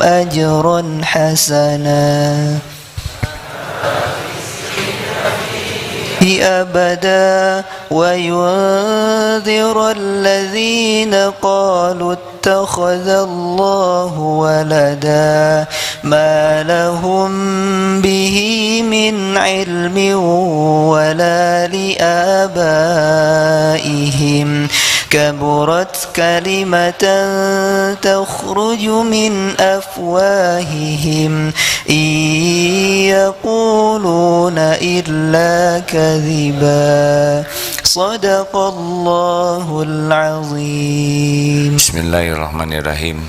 أجرا حسنا أبدا وينذر الذين قالوا اتخذ الله ولدا ما لهم به من علم ولا لآبائهم كبرت كلمة تخرج من أفواههم إن يقولون إلا كذبا صدق الله العظيم. Bismillahirrahmanirrahim.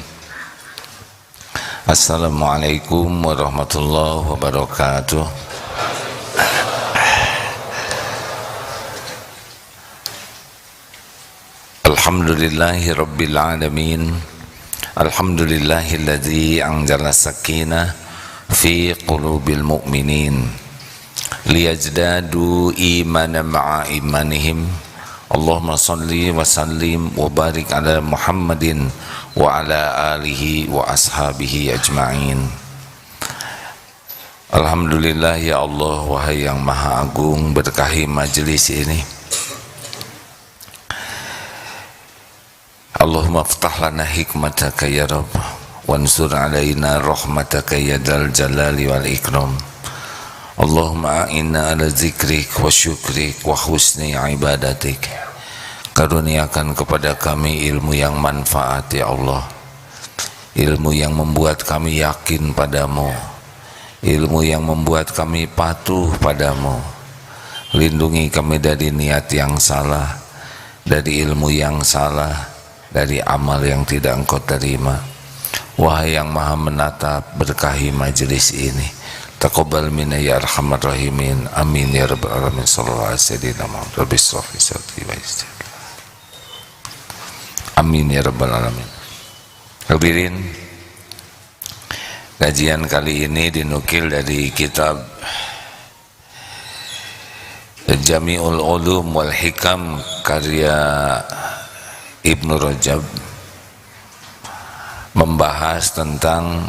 Assalamualaikum warahmatullahi wabarakatuh. Alhamdulillahi rabbil alamin. Alhamdulillahilladzi anzala sakinah fi qulubil mu'minin liyazdadu imanan ma'a imanihim. Allahumma salli wa sallim wa barik ala Muhammadin wa ala alihi wa ashabihi ajma'in. Alhamdulillah ya Allah, wahai yang maha agung, berkahi majlis ini. Allahumma ftah lana hikmataka ya Rabb, wansur alaina rahmataka ya dal jalali wal ikram. Allahumma a'inna ala zikrik wa syukrik wa husni ibadatik. Karuniakan kepada kami ilmu yang manfaat ya Allah, ilmu yang membuat kami yakin padamu, ilmu yang membuat kami patuh padamu. Lindungi kami dari niat yang salah, dari ilmu yang salah, dari amal yang tidak engkau terima. Wahai yang maha menatap, berkahi majlis ini. Taqabbal minna ya arhamar rahimin. Amin ya rabbal alamin. Sallallahu alaihi wasallam. Rabbi shrahli sadri wa yassir. Amin ya rabbal alamin. Hadirin, kajian kali ini dinukil dari kitab Jami'ul Ulum wal Hikam karya Ibnu Rajab, membahas tentang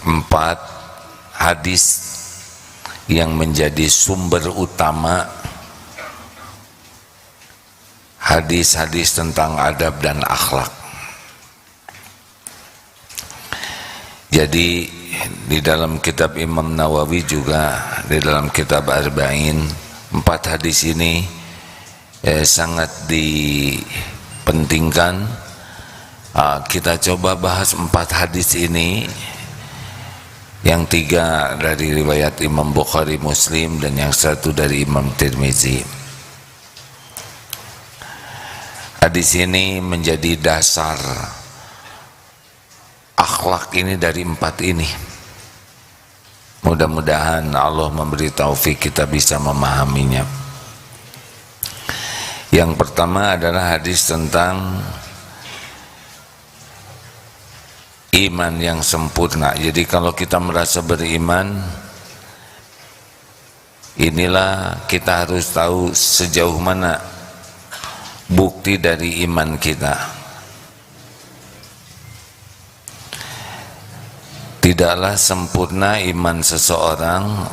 4 hadis yang menjadi sumber utama hadis-hadis tentang adab dan akhlak. Jadi di dalam kitab Imam Nawawi juga, di dalam kitab Arba'in, 4 hadis ini sangat dipentingkan. Kita coba bahas 4 hadis ini, yang 3 dari riwayat Imam Bukhari Muslim dan yang 1 dari Imam Tirmizi. Hadis ini menjadi dasar akhlak ini dari 4 ini. Mudah-mudahan Allah memberi taufik kita bisa memahaminya. Yang pertama adalah hadis tentang iman yang sempurna. Jadi kalau kita merasa beriman, inilah kita harus tahu sejauh mana bukti dari iman kita. Tidaklah sempurna iman seseorang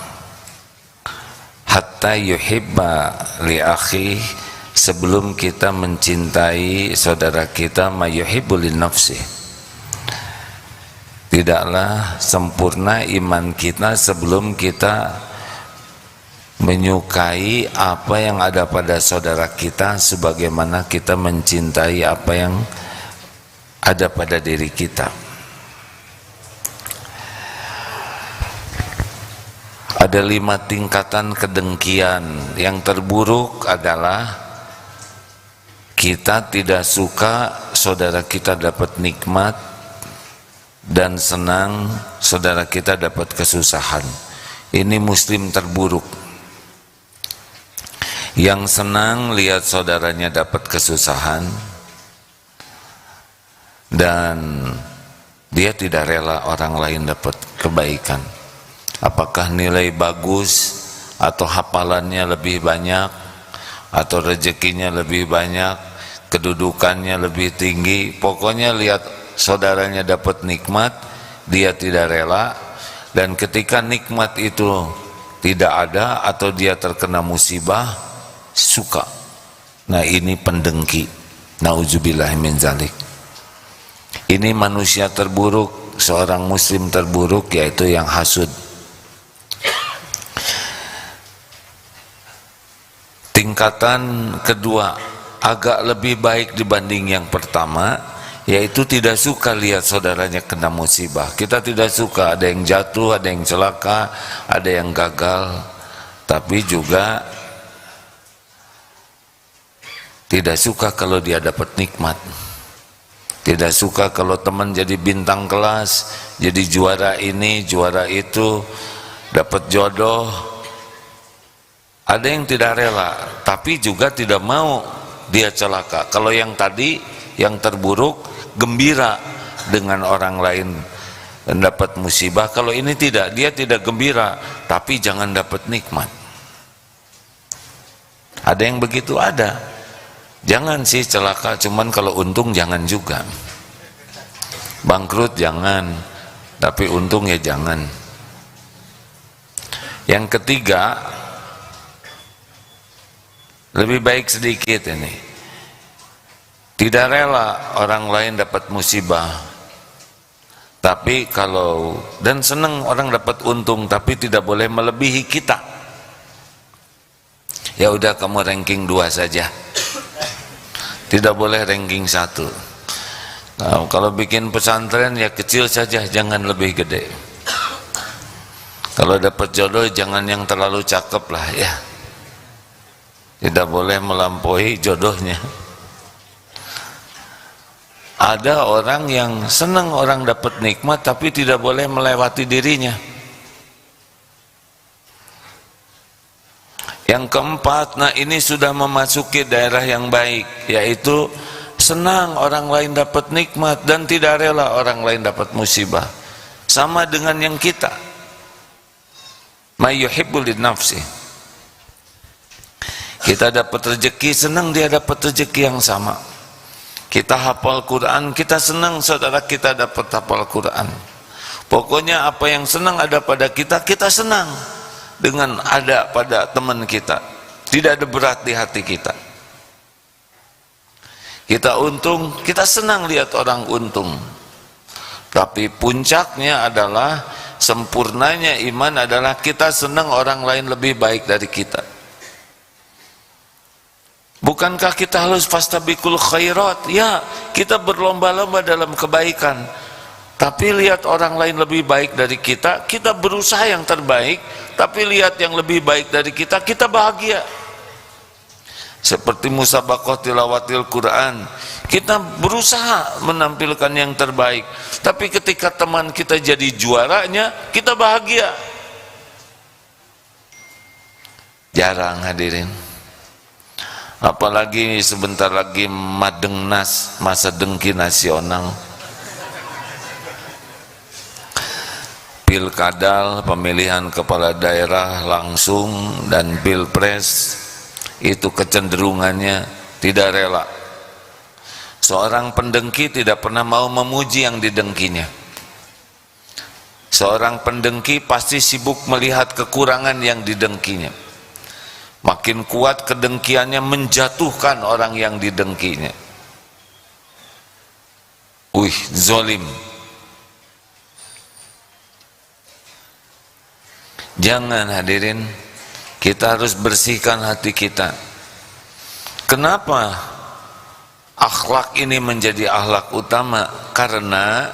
hatta yuhibba li akhi, sebelum kita mencintai saudara kita ma yuhibbu li nafsi. Tidaklah sempurna iman kita sebelum kita menyukai apa yang ada pada saudara kita sebagaimana kita mencintai apa yang ada pada diri kita. Ada 5 tingkatan kedengkian. Yang terburuk adalah kita tidak suka saudara kita dapat nikmat dan senang saudara kita dapat kesusahan. Ini muslim terburuk, yang senang lihat saudaranya dapat kesusahan dan dia tidak rela orang lain dapat kebaikan. Apakah nilai bagus atau hafalannya lebih banyak atau rezekinya lebih banyak, kedudukannya lebih tinggi, pokoknya lihat saudaranya dapat nikmat, dia tidak rela, dan ketika nikmat itu tidak ada atau dia terkena musibah suka. Nah, ini pendengki. Nauzubillah min zalik. Ini manusia terburuk, seorang muslim terburuk, yaitu yang hasud. Tingkatan kedua agak lebih baik dibanding yang pertama, yaitu tidak suka lihat saudaranya kena musibah. Kita tidak suka ada yang jatuh, ada yang celaka, ada yang gagal, tapi juga tidak suka kalau dia dapat nikmat. Tidak suka kalau teman jadi bintang kelas, jadi juara ini, juara itu, dapat jodoh. Ada yang tidak rela, tapi juga tidak mau dia celaka. Kalau yang tadi, yang terburuk, gembira dengan orang lain dapat musibah. Kalau ini tidak, dia tidak gembira, tapi jangan dapat nikmat. Ada yang begitu, ada. Jangan sih celaka, cuman kalau untung jangan juga. Bangkrut jangan, tapi untung ya jangan. Yang ketiga, lebih baik sedikit ini. Tidak rela orang lain dapat musibah, tapi kalau, dan senang orang dapat untung, tapi tidak boleh melebihi kita. Ya udah, kamu ranking 2 saja. Tidak boleh ranking 1. Nah, kalau bikin pesantren ya kecil saja, jangan lebih gede. Kalau dapat jodoh jangan yang terlalu cakep lah ya. Tidak boleh melampaui jodohnya. Ada orang yang senang orang dapat nikmat, tapi tidak boleh melewati dirinya. Yang keempat, nah ini sudah memasuki daerah yang baik, yaitu senang orang lain dapat nikmat dan tidak rela orang lain dapat musibah. Sama dengan yang kita. May yuhibbu li nafsi. Kita dapat rezeki, senang dia dapat rezeki yang sama. Kita hafal Quran, kita senang saudara kita dapat hafal Quran. Pokoknya apa yang senang ada pada kita, kita senang dengan ada pada teman kita. Tidak ada berat di hati kita. Kita untung, kita senang lihat orang untung. Tapi puncaknya adalah, sempurnanya iman adalah kita senang orang lain lebih baik dari kita. Bukankah kita harus fastabiqul khairat? Ya, kita berlomba-lomba dalam kebaikan. Tapi lihat orang lain lebih baik dari kita, kita berusaha yang terbaik, tapi lihat yang lebih baik dari kita, kita bahagia. Seperti musabaqah tilawatil Quran, kita berusaha menampilkan yang terbaik, tapi ketika teman kita jadi juaranya, kita bahagia. Jarang hadirin. Apalagi sebentar lagi Madengnas, masa dengki nasional. Pilkada, pemilihan kepala daerah langsung, dan pilpres, itu kecenderungannya tidak rela. Seorang pendengki tidak pernah mau memuji yang didengkinya. Seorang pendengki pasti sibuk melihat kekurangan yang didengkinya. Makin kuat kedengkiannya menjatuhkan orang yang didengkinya. Zolim. Jangan hadirin, kita harus bersihkan hati kita. Kenapa akhlak ini menjadi akhlak utama? Karena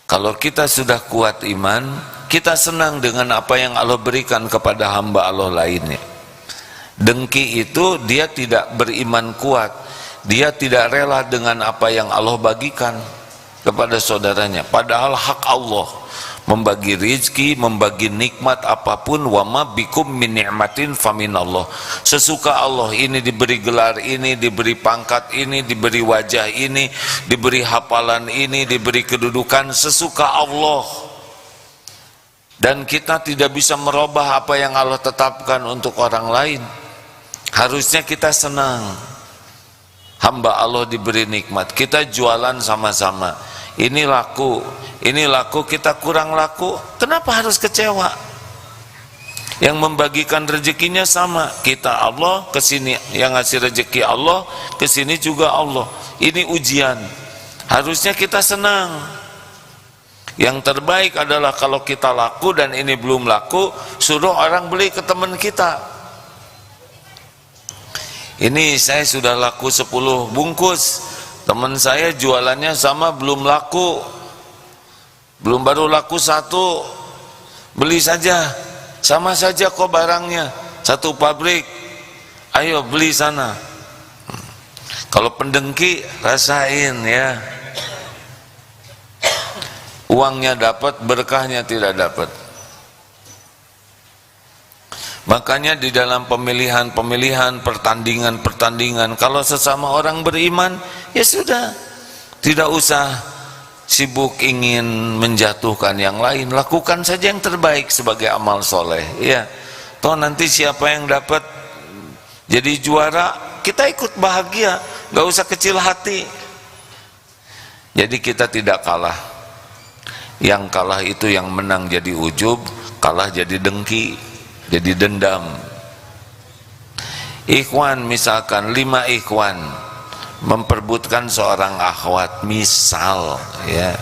kalau kita sudah kuat iman, kita senang dengan apa yang Allah berikan kepada hamba Allah lainnya. Dengki itu dia tidak beriman kuat, dia tidak rela dengan apa yang Allah bagikan kepada saudaranya, padahal hak Allah membagi rizki, membagi nikmat apapun. Wa ma bikum min ni'matin faminallah. Sesuka Allah, ini diberi gelar ini, diberi pangkat ini, diberi wajah ini, diberi hafalan ini, diberi kedudukan, sesuka Allah. Dan kita tidak bisa merubah apa yang Allah tetapkan untuk orang lain. Harusnya kita senang hamba Allah diberi nikmat. Kita jualan sama-sama, ini laku, kita kurang laku, kenapa harus kecewa? Yang membagikan rezekinya sama kita, Allah, kesini yang ngasih rezeki Allah, kesini juga Allah. Ini ujian, harusnya kita senang. Yang terbaik adalah kalau kita laku dan ini belum laku, suruh orang beli ke teman kita. Ini saya sudah laku 10 bungkus, teman saya jualannya sama belum laku, baru laku 1, beli saja, sama saja kok barangnya, satu pabrik, ayo beli sana. Kalau pendengki rasain ya, uangnya dapat, berkahnya tidak dapat. Makanya di dalam pemilihan, pertandingan, kalau sesama orang beriman, ya sudah, tidak usah sibuk ingin menjatuhkan yang lain, lakukan saja yang terbaik sebagai amal soleh. Ya, toh nanti siapa yang dapat jadi juara, kita ikut bahagia, gak usah kecil hati. Jadi kita tidak kalah. Yang kalah itu yang menang jadi ujub, kalah jadi dengki, jadi dendam. Ikhwan, misalkan 5 ikhwan memperbutkan seorang akhwat, misal ya,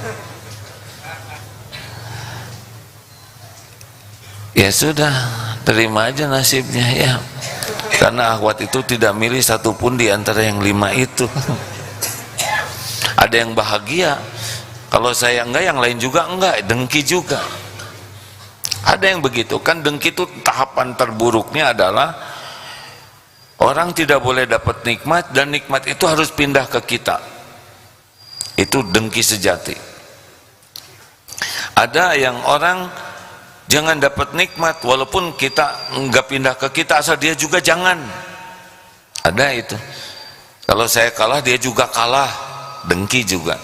ya sudah, terima aja nasibnya ya, karena akhwat itu tidak milih satupun di antara yang 5 itu. Ada yang bahagia, kalau saya enggak, yang lain juga enggak, dengki juga. Ada yang begitu kan. Dengki itu tahapan terburuknya adalah orang tidak boleh dapat nikmat dan nikmat itu harus pindah ke kita. Itu dengki sejati. Ada yang orang jangan dapat nikmat walaupun kita enggak pindah ke kita, asal dia juga jangan. Ada itu. Kalau saya kalah dia juga kalah, dengki juga.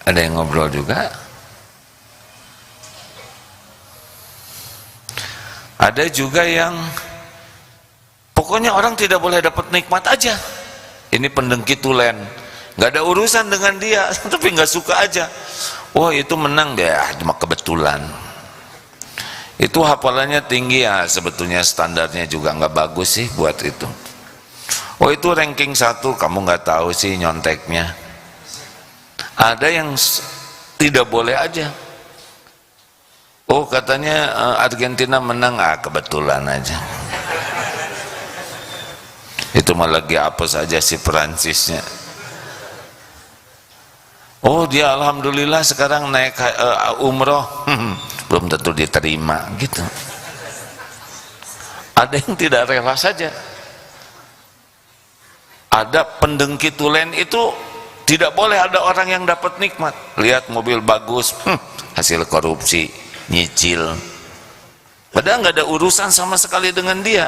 Ada yang ngobrol juga. Ada juga yang pokoknya orang tidak boleh dapat nikmat aja. Ini pendengki tulen, nggak ada urusan dengan dia, tapi nggak suka aja. Oh itu menang deh, cuma kebetulan. Itu hafalannya tinggi ya, sebetulnya standarnya juga nggak bagus sih buat itu. Oh itu ranking 1, kamu nggak tahu sih nyonteknya. Ada yang tidak boleh aja. Oh katanya Argentina menang, kebetulan aja. Itu malah lagi apa saja si Perancisnya. Oh dia alhamdulillah sekarang naik umroh, belum tentu diterima gitu. Ada yang tidak rela saja. Ada pendengki tulen itu tidak boleh ada orang yang dapat nikmat. Lihat mobil bagus, hasil korupsi, nyicil. Padahal nggak ada urusan sama sekali dengan dia.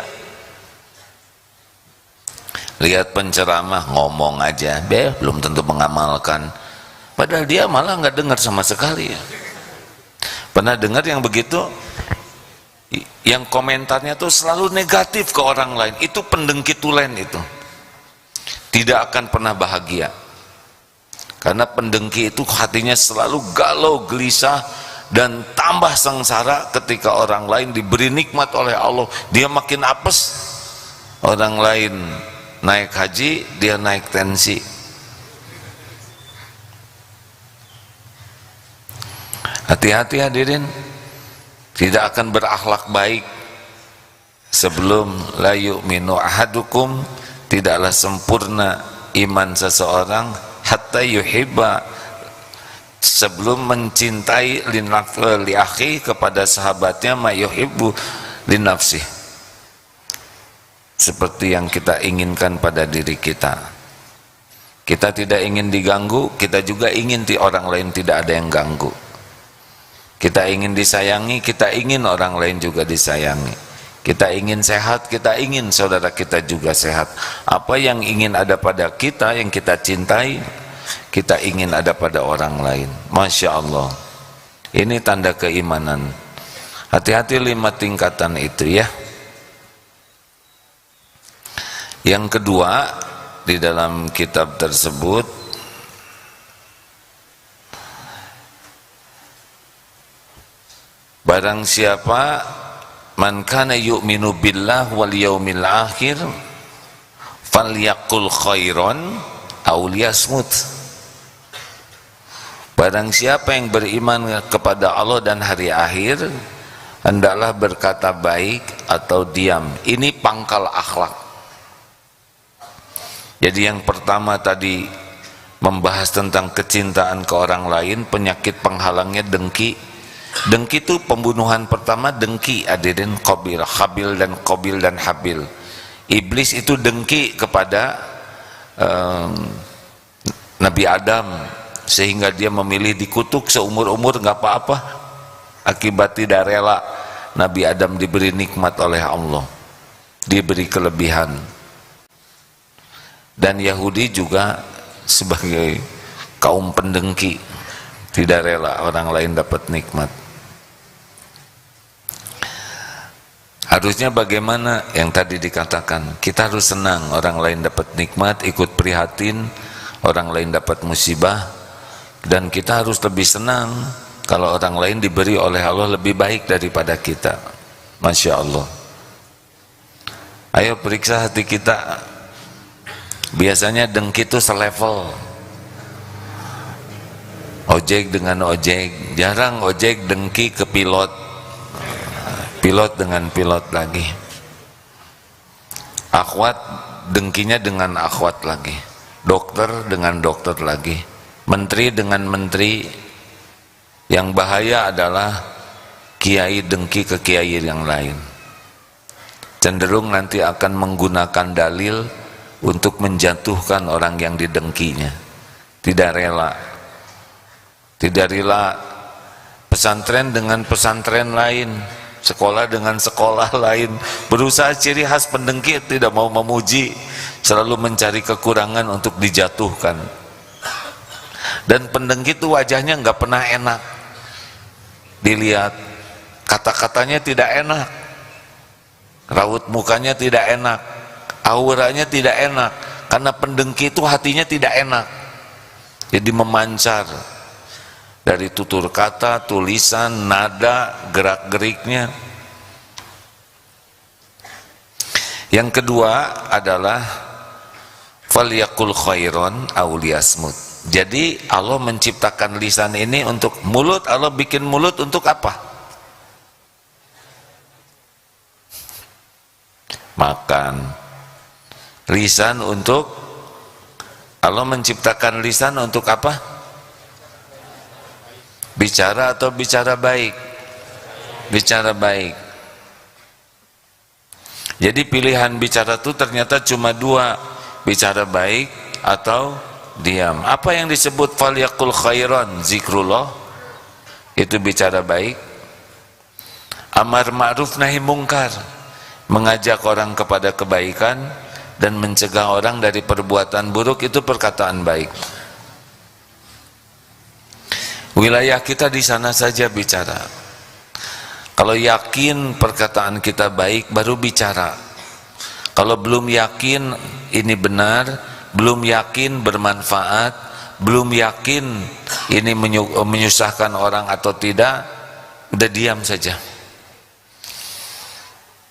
Lihat penceramah, ngomong aja, belum tentu mengamalkan. Padahal dia malah nggak dengar sama sekali ya. Pernah dengar yang begitu? Yang komentarnya tuh selalu negatif ke orang lain. Itu pendengki tulen itu. Tidak akan pernah bahagia. Karena pendengki itu hatinya selalu galau, gelisah, dan tambah sengsara ketika orang lain diberi nikmat oleh Allah. Dia makin apes. Orang lain naik haji, dia naik tensi. Hati-hati hadirin, tidak akan berakhlak baik sebelum la yu'minu ahadukum, tidaklah sempurna iman seseorang hatta yuhibba, sebelum mencintai li akhi, kepada sahabatnya, ma yuhibbu li nafsih, seperti yang kita inginkan pada diri kita. Kita tidak ingin diganggu, kita juga ingin orang lain tidak ada yang ganggu. Kita ingin disayangi, kita ingin orang lain juga disayangi. Kita ingin sehat, kita ingin saudara kita juga sehat. Apa yang ingin ada pada kita, yang kita cintai, kita ingin ada pada orang lain. Masya Allah. Ini tanda keimanan. Hati-hati 5 tingkatan itu ya. Yang kedua, di dalam kitab tersebut barang siapa man kana yu'minu billah wal yaumil akhir falyaqul khairan aw liyasmut. Barang siapa yang beriman kepada Allah dan hari akhir, hendaklah berkata baik atau diam. Ini pangkal akhlak. Jadi yang pertama tadi membahas tentang kecintaan ke orang lain, penyakit penghalangnya dengki. Dengki itu pembunuhan pertama, dengki hadirin, Habil dan Habil. Iblis itu dengki kepada Nabi Adam, sehingga dia memilih dikutuk seumur-umur, nggak apa-apa, akibat tidak rela. Nabi Adam diberi nikmat oleh Allah, diberi kelebihan. Dan Yahudi juga sebagai kaum pendengki, tidak rela orang lain dapat nikmat. Harusnya bagaimana? Yang tadi dikatakan, kita harus senang orang lain dapat nikmat, ikut prihatin orang lain dapat musibah. Dan kita harus lebih senang kalau orang lain diberi oleh Allah lebih baik daripada kita. Masya Allah. Ayo periksa hati kita. Biasanya dengki itu selevel. Ojek dengan ojek. Jarang ojek dengki ke pilot. Pilot dengan pilot lagi. Akhwat dengkinya dengan akhwat lagi. Dokter dengan dokter lagi. Menteri dengan menteri. Yang bahaya adalah kiai dengki ke kiai yang lain. Cenderung nanti akan menggunakan dalil untuk menjatuhkan orang yang didengkinya. Tidak rela. Tidak rela pesantren dengan pesantren lain, sekolah dengan sekolah lain. Berusaha ciri khas pendengki, tidak mau memuji, selalu mencari kekurangan untuk dijatuhkan. Dan pendengki itu wajahnya nggak pernah enak dilihat, kata-katanya tidak enak, raut mukanya tidak enak, auranya tidak enak, karena pendengki itu hatinya tidak enak. Jadi memancar dari tutur kata, tulisan, nada, gerak-geriknya. Yang kedua adalah falyaqul khairan aw liyasmut. Jadi Allah menciptakan lisan ini untuk mulut. Allah bikin mulut untuk apa? Makan. Lisan untuk, Allah menciptakan lisan untuk apa? Bicara atau bicara baik? Bicara baik. Jadi pilihan bicara itu ternyata cuma 2, bicara baik atau diam. Apa yang disebut falyaqul khairan? Zikrullah, itu bicara baik. Amar ma'ruf nahi mungkar, mengajak orang kepada kebaikan dan mencegah orang dari perbuatan buruk, itu perkataan baik. Wilayah kita di sana saja bicara. Kalau yakin perkataan kita baik, baru bicara. Kalau belum yakin ini benar, belum yakin bermanfaat, belum yakin ini menyusahkan orang atau tidak, udah diam saja.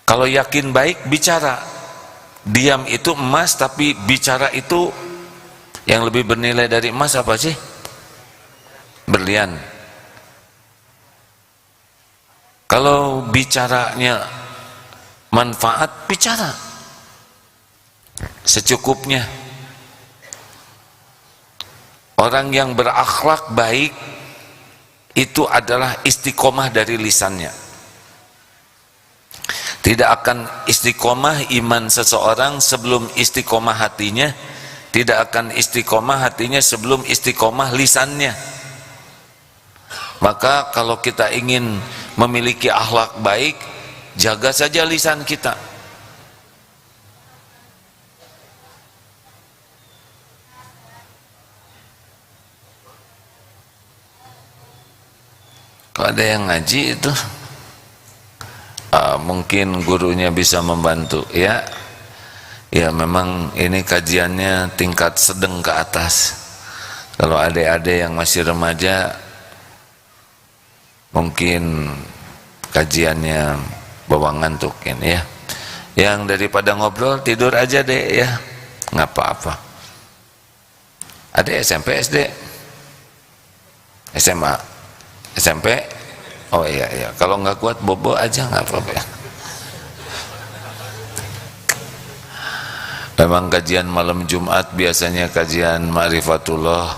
Kalau yakin baik, bicara. Diam itu emas, tapi bicara itu yang lebih bernilai dari emas apa sih? Berlian. Kalau bicaranya manfaat, bicara secukupnya. Orang yang berakhlak baik itu adalah istiqomah dari lisannya. Tidak akan istiqomah iman seseorang sebelum istiqomah hatinya. Tidak akan istiqomah hatinya sebelum istiqomah lisannya. Maka kalau kita ingin memiliki akhlak baik, jaga saja lisan kita. ada yang ngaji itu mungkin gurunya bisa membantu ya. Ya memang ini kajiannya tingkat sedang ke atas. Kalau adik-adik yang masih remaja mungkin kajiannya bawa ngantukin ya. Yang daripada ngobrol tidur aja deh ya, nggak apa-apa. Adik SMP, SD, SMA, SMP. Oh iya iya, kalau nggak kuat bobo aja nggak apa-apa ya. Memang kajian malam Jumat biasanya kajian ma'rifatullah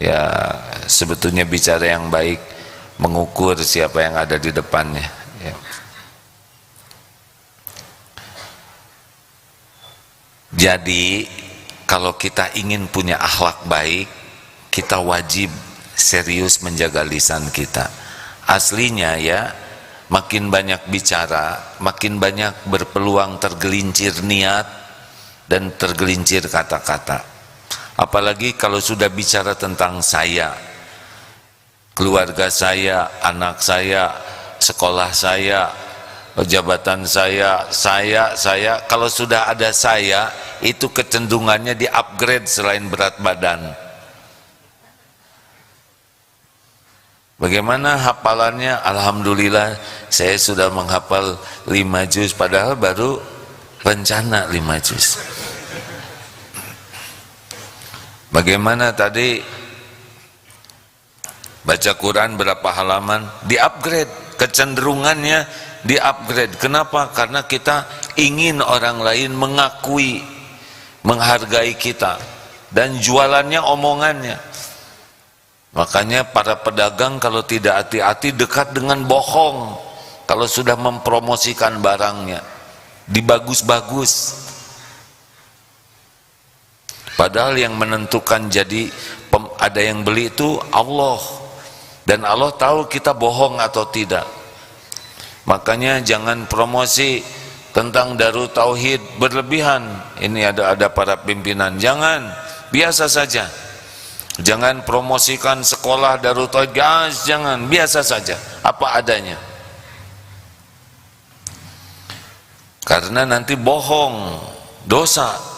ya, sebetulnya bicara yang baik, mengukur siapa yang ada di depannya ya. Jadi kalau kita ingin punya akhlak baik, kita wajib serius menjaga lisan kita. Aslinya ya, makin banyak bicara, makin banyak berpeluang tergelincir niat dan tergelincir kata-kata. Apalagi kalau sudah bicara tentang saya, keluarga saya, anak saya, sekolah saya, jabatan saya, kalau sudah ada saya, itu kecenderungannya di-upgrade selain berat badan. Bagaimana hafalannya? Alhamdulillah saya sudah menghafal 5 juz, padahal baru rencana 5 juz. Bagaimana tadi baca Quran berapa halaman? Di-upgrade, kecenderungannya di-upgrade. Kenapa? Karena kita ingin orang lain mengakui, menghargai kita, dan jualannya omongannya. Makanya para pedagang kalau tidak hati-hati dekat dengan bohong kalau sudah mempromosikan barangnya, dibagus-bagus. Padahal yang menentukan jadi ada yang beli itu Allah, dan Allah tahu kita bohong atau tidak. Makanya jangan promosi tentang Darut Tauhid berlebihan. Ini ada para pimpinan, jangan, biasa saja. Jangan promosikan sekolah Darut Tauhid, jangan, biasa saja, apa adanya. Karena nanti bohong, dosa.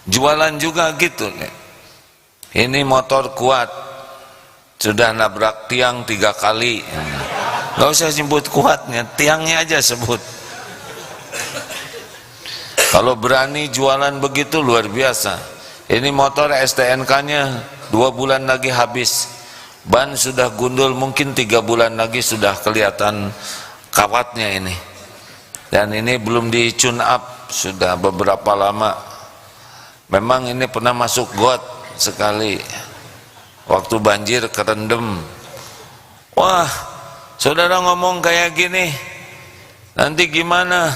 Jualan juga gitu. Ini motor kuat, sudah nabrak tiang 3 kali. Gak usah sebut kuatnya, tiangnya aja sebut. Kalau berani jualan begitu luar biasa. Ini motor STNK-nya 2 bulan lagi habis, ban sudah gundul, mungkin 3 bulan lagi sudah kelihatan kawatnya ini. Dan ini belum di tune up, sudah beberapa lama. Memang ini pernah masuk got sekali, waktu banjir kerendam. Wah, saudara ngomong kayak gini, nanti gimana?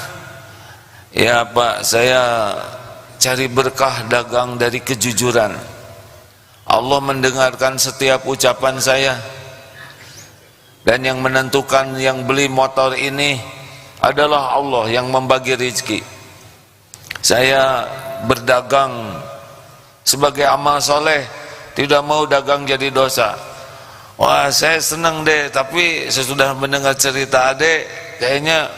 Ya Pak, saya cari berkah dagang dari kejujuran. Allah mendengarkan setiap ucapan saya, dan yang menentukan yang beli motor ini adalah Allah yang membagi rezeki. Saya berdagang sebagai amal soleh, tidak mau dagang jadi dosa. Wah, saya senang deh, tapi sesudah mendengar cerita adek, kayaknya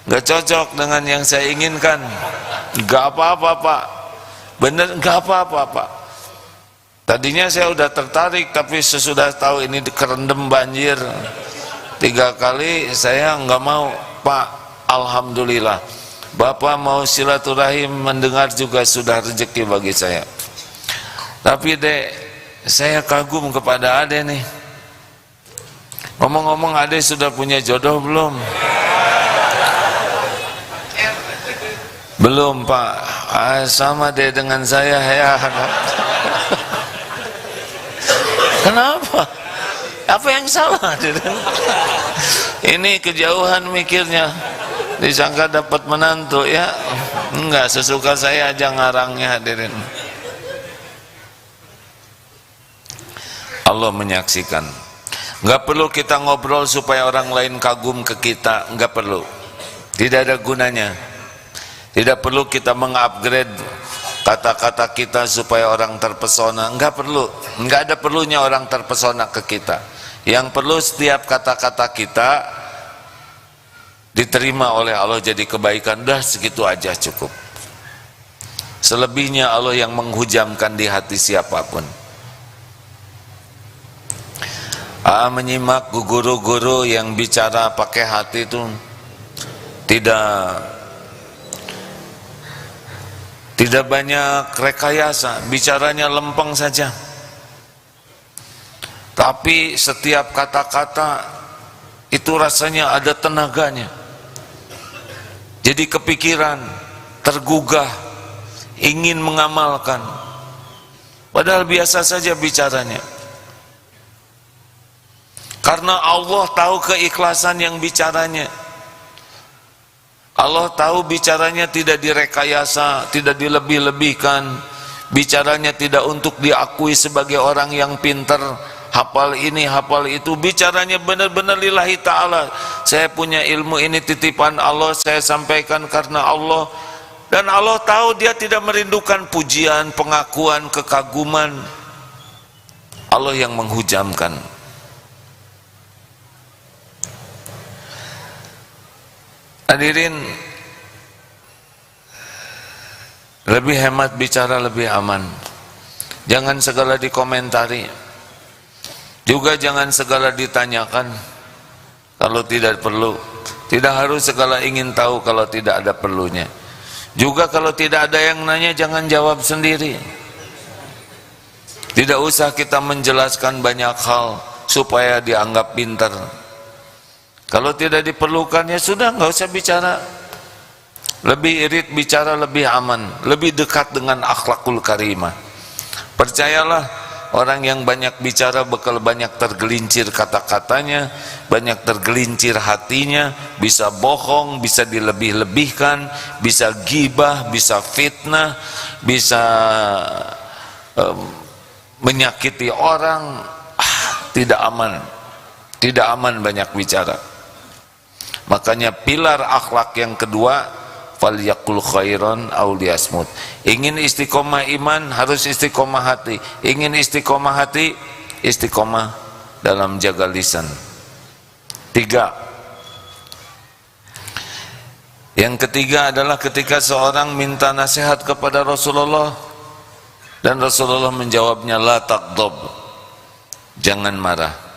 gak cocok dengan yang saya inginkan. Gak apa-apa Pak, bener gak apa-apa Pak. Tadinya saya udah tertarik, tapi sesudah tahu ini kerendam banjir 3 kali, saya nggak mau Pak. Alhamdulillah, Bapak mau silaturahim, mendengar juga sudah rezeki bagi saya. Tapi dek, saya kagum kepada adek nih. Ngomong-ngomong, adek sudah punya jodoh belum? Belum Pak. Sama deh dengan saya ya. Kenapa? Apa yang salah? Ini kejauhan mikirnya, disangka dapat menantu ya. Enggak, sesuka saya aja ngarangnya hadirin. Allah menyaksikan. Enggak perlu kita ngobrol supaya orang lain kagum ke kita, enggak perlu. Tidak ada gunanya. Tidak perlu kita mengupgrade kata-kata kita supaya orang terpesona, enggak perlu. Enggak ada perlunya orang terpesona ke kita. Yang perlu setiap kata-kata kita diterima oleh Allah jadi kebaikan, dah segitu aja cukup. Selebihnya Allah yang menghujamkan di hati siapapun. Menyimak guru-guru yang bicara pakai hati itu tidak banyak rekayasa, bicaranya lempeng saja. Tapi setiap kata-kata itu rasanya ada tenaganya. Jadi kepikiran, tergugah, ingin mengamalkan. Padahal biasa saja bicaranya. Karena Allah tahu keikhlasan yang bicaranya. Allah tahu bicaranya tidak direkayasa, tidak dilebih-lebihkan. Bicaranya tidak untuk diakui sebagai orang yang pintar, hafal ini, hafal itu. Bicaranya benar-benar lillahi ta'ala. Saya punya ilmu ini titipan Allah, saya sampaikan karena Allah. Dan Allah tahu dia tidak merindukan pujian, pengakuan, kekaguman. Allah yang menghujamkan. Hadirin, lebih hemat bicara, lebih aman. Jangan segala dikomentari. Juga jangan segala ditanyakan kalau tidak perlu. Tidak harus segala ingin tahu kalau tidak ada perlunya. Juga kalau tidak ada yang nanya, jangan jawab sendiri. Tidak usah kita menjelaskan banyak hal supaya dianggap pintar. Kalau tidak diperlukan, ya sudah, nggak usah bicara. Lebih irit bicara, lebih aman, lebih dekat dengan akhlakul karimah. Percayalah, orang yang banyak bicara bakal banyak tergelincir kata-katanya, banyak tergelincir hatinya, bisa bohong, bisa dilebih-lebihkan, bisa gibah, bisa fitnah, bisa menyakiti orang. Tidak aman, tidak aman banyak bicara. Makanya pilar akhlak yang kedua, falyaqul khairan aw liyasmut. Ingin istiqomah iman, harus istiqomah hati. Ingin istiqomah hati, istiqomah dalam jaga lisan. 3. Yang ketiga adalah ketika seorang minta nasihat kepada Rasulullah dan Rasulullah menjawabnya, la taghdab, jangan marah.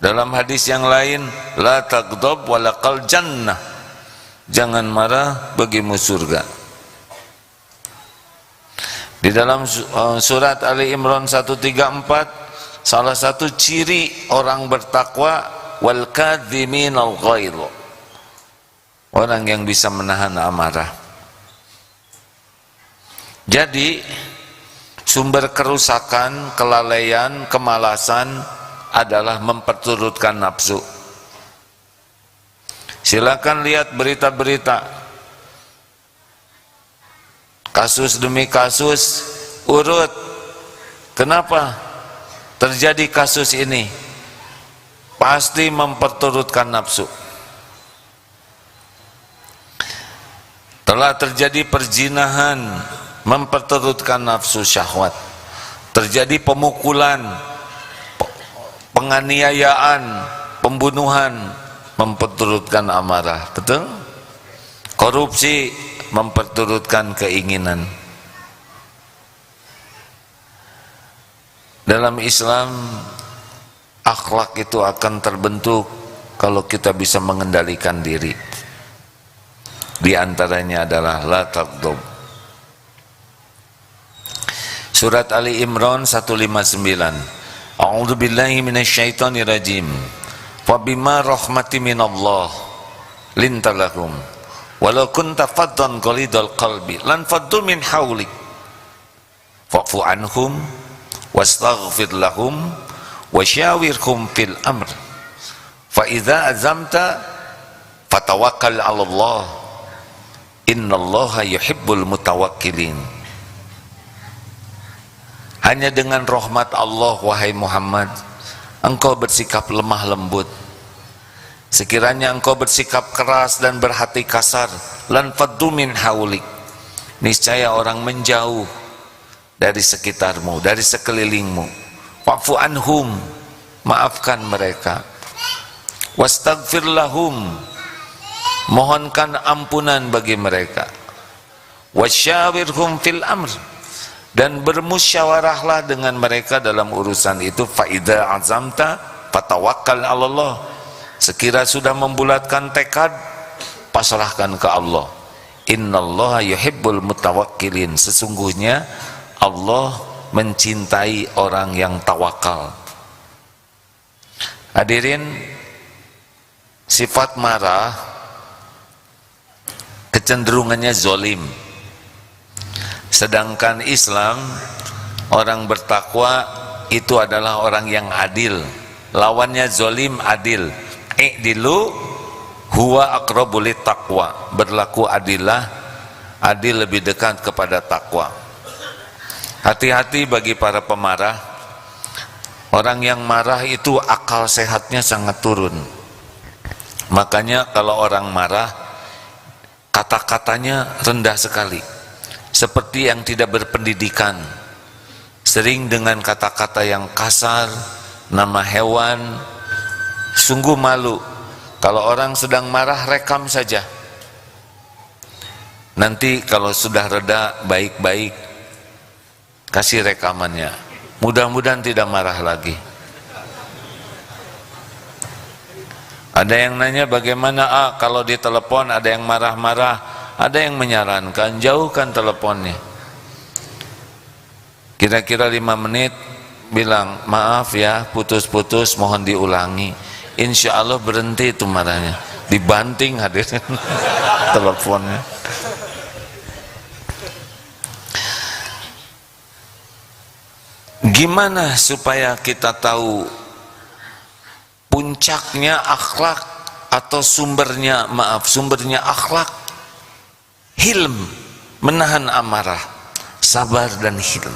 Dalam hadis yang lain, la taghdab walaqal jannah, jangan marah, bagimu surga. Di dalam surat Ali Imran 134, salah satu ciri orang bertakwa, wal kadhiminal ghaidh, orang yang bisa menahan amarah. Jadi sumber kerusakan, kelalaian, kemalasan adalah memperturutkan nafsu. Silakan lihat berita-berita, kasus demi kasus, urut. Kenapa terjadi kasus ini? Pasti memperturutkan nafsu. Telah terjadi perzinahan, memperturutkan nafsu syahwat. Terjadi pemukulan, penganiayaan, pembunuhan, memperturutkan amarah. Betul? Korupsi memperturutkan keinginan. Dalam Islam, akhlak itu akan terbentuk kalau kita bisa mengendalikan diri. Di antaranya adalah la taghdab. Surat Ali Imran 159. A'udzu billahi minasyaitonir rajim. Fa bima rahmati minallah lintalahum walau kunta faddan qalidal qalbi lan faddu min haulik fa'fu anhum wastaghfir lahum wasyawirhum fil amr fa idza azamta fatawakkal 'ala Allah innallaha yuhibbul mutawakkilin. Hanya dengan rahmat Allah, wahai Muhammad, engkau bersikap lemah lembut. Sekiranya engkau bersikap keras dan berhati kasar, lan faddu min haulik, niscaya orang menjauh dari sekitarmu, dari sekelilingmu. Fa'fu anhum, maafkan mereka. Wastaghfir lahum, mohonkan ampunan bagi mereka. Wasyawirhum fil amr, dan bermusyawarahlah dengan mereka dalam urusan itu. Fa idza azamta fatawakkal 'ala Allah, sekira sudah membulatkan tekad, pasrahkan ke Allah. Innallaha yuhibbul mutawakkilin, sesungguhnya Allah mencintai orang yang tawakal. Hadirin, sifat marah kecenderungannya zolim, sedangkan Islam, orang bertakwa itu adalah orang yang adil. Lawannya zolim, adil. I'dilu huwa aqrabu lit taqwa, berlaku adillah, adil lebih dekat kepada takwa. Hati-hati bagi para pemarah. Orang yang marah itu akal sehatnya sangat turun. Makanya kalau orang marah, kata-katanya rendah sekali, seperti yang tidak berpendidikan, sering dengan kata-kata yang kasar, nama hewan. Sungguh malu. Kalau orang sedang marah, rekam saja. Nanti kalau sudah reda, baik-baik kasih rekamannya, mudah-mudahan tidak marah lagi. Ada yang nanya bagaimana kalau di telepon ada yang marah-marah, ada yang menyarankan jauhkan teleponnya, kira-kira 5 menit, bilang maaf ya, putus-putus, mohon diulangi. Insya Allah berhenti itu marahnya. Dibanting hadirin teleponnya. Gimana supaya kita tahu puncaknya akhlak atau sumbernya akhlak? Hilm, menahan amarah, sabar dan hilm,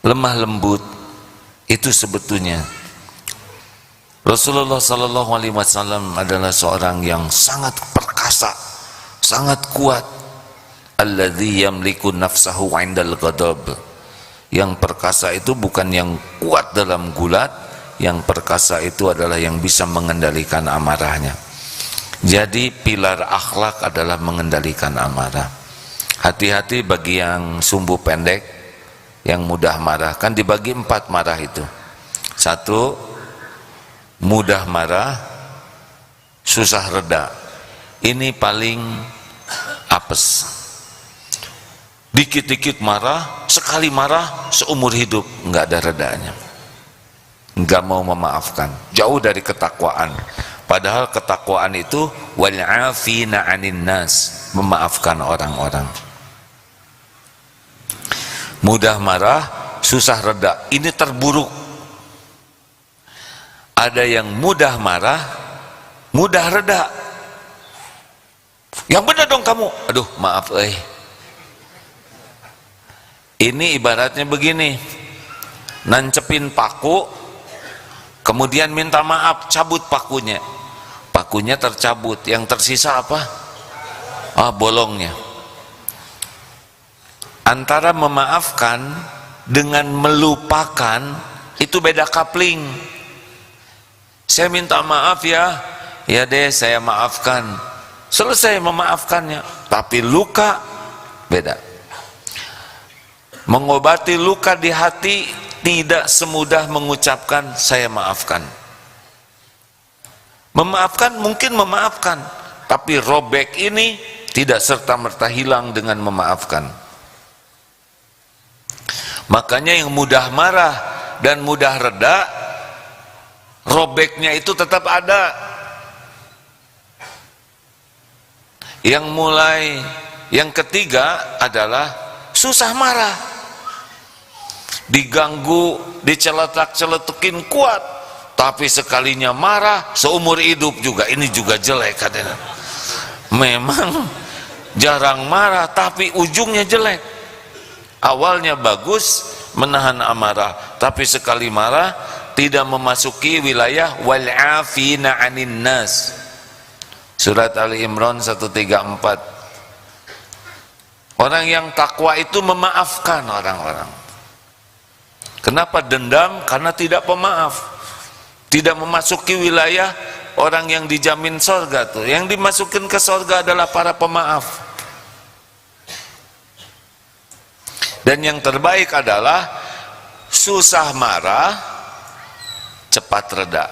lemah lembut. Itu sebetulnya Rasulullah sallallahu alaihi wasallam adalah seorang yang sangat perkasa, sangat kuat. Alladzi yamliku nafsahu 'indal ghadab. Yang perkasa itu bukan yang kuat dalam gulat, yang perkasa itu adalah yang bisa mengendalikan amarahnya. Jadi pilar akhlak adalah mengendalikan amarah. Hati-hati bagi yang sumbu pendek, yang mudah marah. Kan dibagi 4 marah itu. 1, mudah marah, susah reda. Ini paling apes. Dikit-dikit marah, sekali marah seumur hidup nggak ada redanya, nggak mau memaafkan, jauh dari ketakwaan. Padahal ketakwaan itu wal 'afina 'anin nas, memaafkan orang-orang. Mudah marah, susah reda, ini terburuk. Ada yang mudah marah, mudah reda. Yang benar dong kamu, aduh maaf Ini ibaratnya begini, nancepin paku, kemudian minta maaf, cabut pakunya. Pakunya tercabut, yang tersisa apa? Bolongnya. Antara memaafkan dengan melupakan itu beda kapling. Saya minta maaf ya, ya deh saya maafkan, selesai memaafkannya, tapi luka beda. Mengobati luka di hati tidak semudah mengucapkan saya maafkan. Memaafkan mungkin memaafkan, tapi robek ini tidak serta-merta hilang dengan memaafkan. Makanya yang mudah marah dan mudah reda, robeknya itu tetap ada. Yang ketiga adalah susah marah. Diganggu, diceletak-celetukin kuat, tapi sekalinya marah seumur hidup juga. Ini juga jelek katanya. Memang jarang marah tapi ujungnya jelek. Awalnya bagus menahan amarah, tapi sekali marah tidak memasuki wilayah wal 'afina 'anin nas. Surat Ali Imran 134. Orang yang takwa itu memaafkan orang-orang. Kenapa dendam? Karena tidak pemaaf. tidak memasuki wilayah orang yang dijamin sorga tuh. Yang dimasukin ke sorga adalah para pemaaf. Dan yang terbaik adalah susah marah, cepat reda.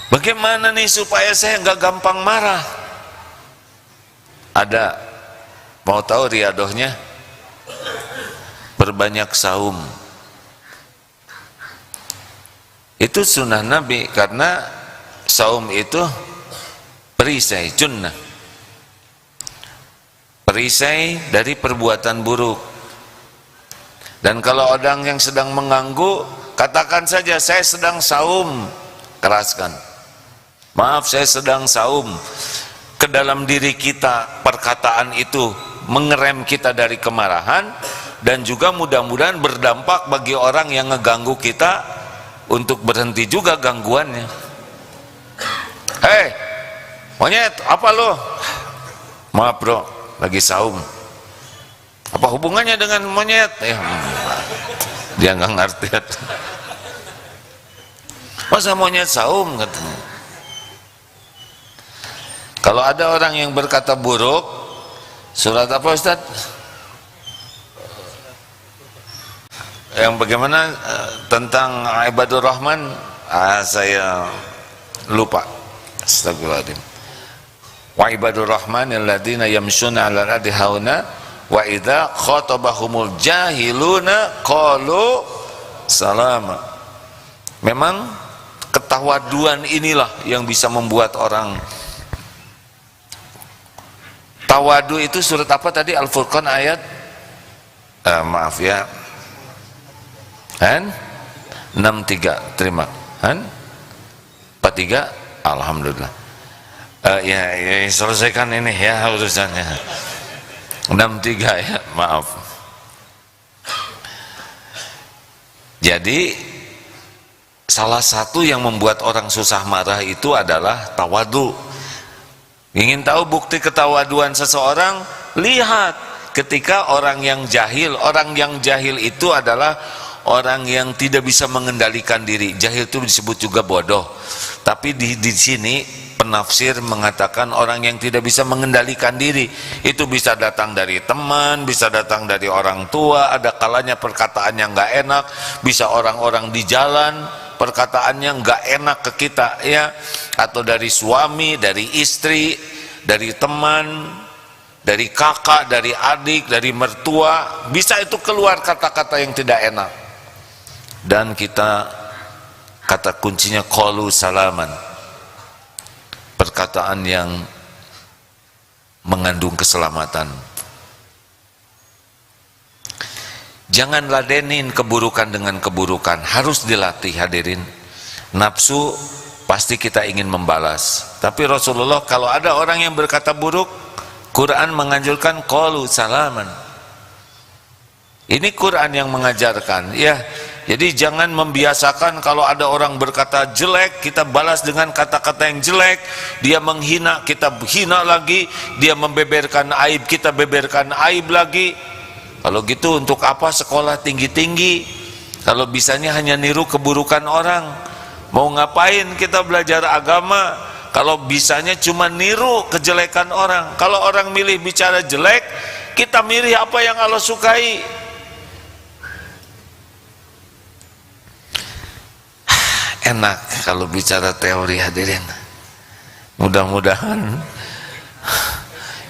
Bagaimana nih supaya saya nggak gampang marah? Ada, mau tahu riadohnya? Perbanyak saum. Itu sunnah Nabi, karena saum itu perisai, junnah, perisai dari perbuatan buruk. Dan kalau orang yang sedang mengganggu, katakan saja, saya sedang saum, keraskan, maaf saya sedang saum. Ke dalam diri kita perkataan itu mengerem kita dari kemarahan, dan juga mudah-mudahan berdampak bagi orang yang ngeganggu kita untuk berhenti juga gangguannya. Hei monyet, apa lo? Maaf bro, lagi saum. Apa hubungannya dengan monyet? Dia nggak ngerti. Masa monyet saum katanya. Kalau ada orang yang berkata buruk, surat apa Ustaz? Yang bagaimana tentang ibadur rahman? Saya lupa. Astagfirullahaladzim. Wa ibadur rahman alladzina yamshuna 'alal ardi hauna wa idza khatabahumul jahiluna qalu salama. Memang ketawaduan inilah yang bisa membuat orang. Tawadu itu surat apa tadi? Al-Furqan ayat maaf ya, 63. Terima. 43. Alhamdulillah. Ya, selesaikan ini ya urusannya. 63 ya, maaf. Jadi salah satu yang membuat orang susah marah itu adalah tawadu. Ingin tahu bukti ketawaduan seseorang? Lihat ketika orang yang jahil. Orang yang jahil itu adalah orang yang tidak bisa mengendalikan diri. Jahil itu disebut juga bodoh. Tapi di sini penafsir mengatakan orang yang tidak bisa mengendalikan diri. Itu bisa datang dari teman, bisa datang dari orang tua. Ada kalanya perkataannya nggak enak. Bisa orang-orang di jalan perkataannya nggak enak ke kita ya, atau dari suami, dari istri, dari teman, dari kakak, dari adik, dari mertua, bisa itu keluar kata-kata yang tidak enak. Dan kita, kata kuncinya qalu salaman, perkataan yang mengandung keselamatan. Jangan ladenin keburukan dengan keburukan, harus dilatih hadirin. Nafsu pasti kita ingin membalas, tapi Rasulullah kalau ada orang yang berkata buruk, Quran menganjurkan qalu salaman. Ini Quran yang mengajarkan ya. Jadi jangan membiasakan kalau ada orang berkata jelek, kita balas dengan kata-kata yang jelek. Dia menghina, kita hina lagi. Dia membeberkan aib, kita beberkan aib lagi. Kalau gitu untuk apa sekolah tinggi-tinggi kalau bisanya hanya niru keburukan orang? Mau ngapain kita belajar agama kalau bisanya cuma niru kejelekan orang? Kalau orang milih bicara jelek, kita milih apa yang Allah sukai. Enak kalau bicara teori hadirin. Mudah-mudahan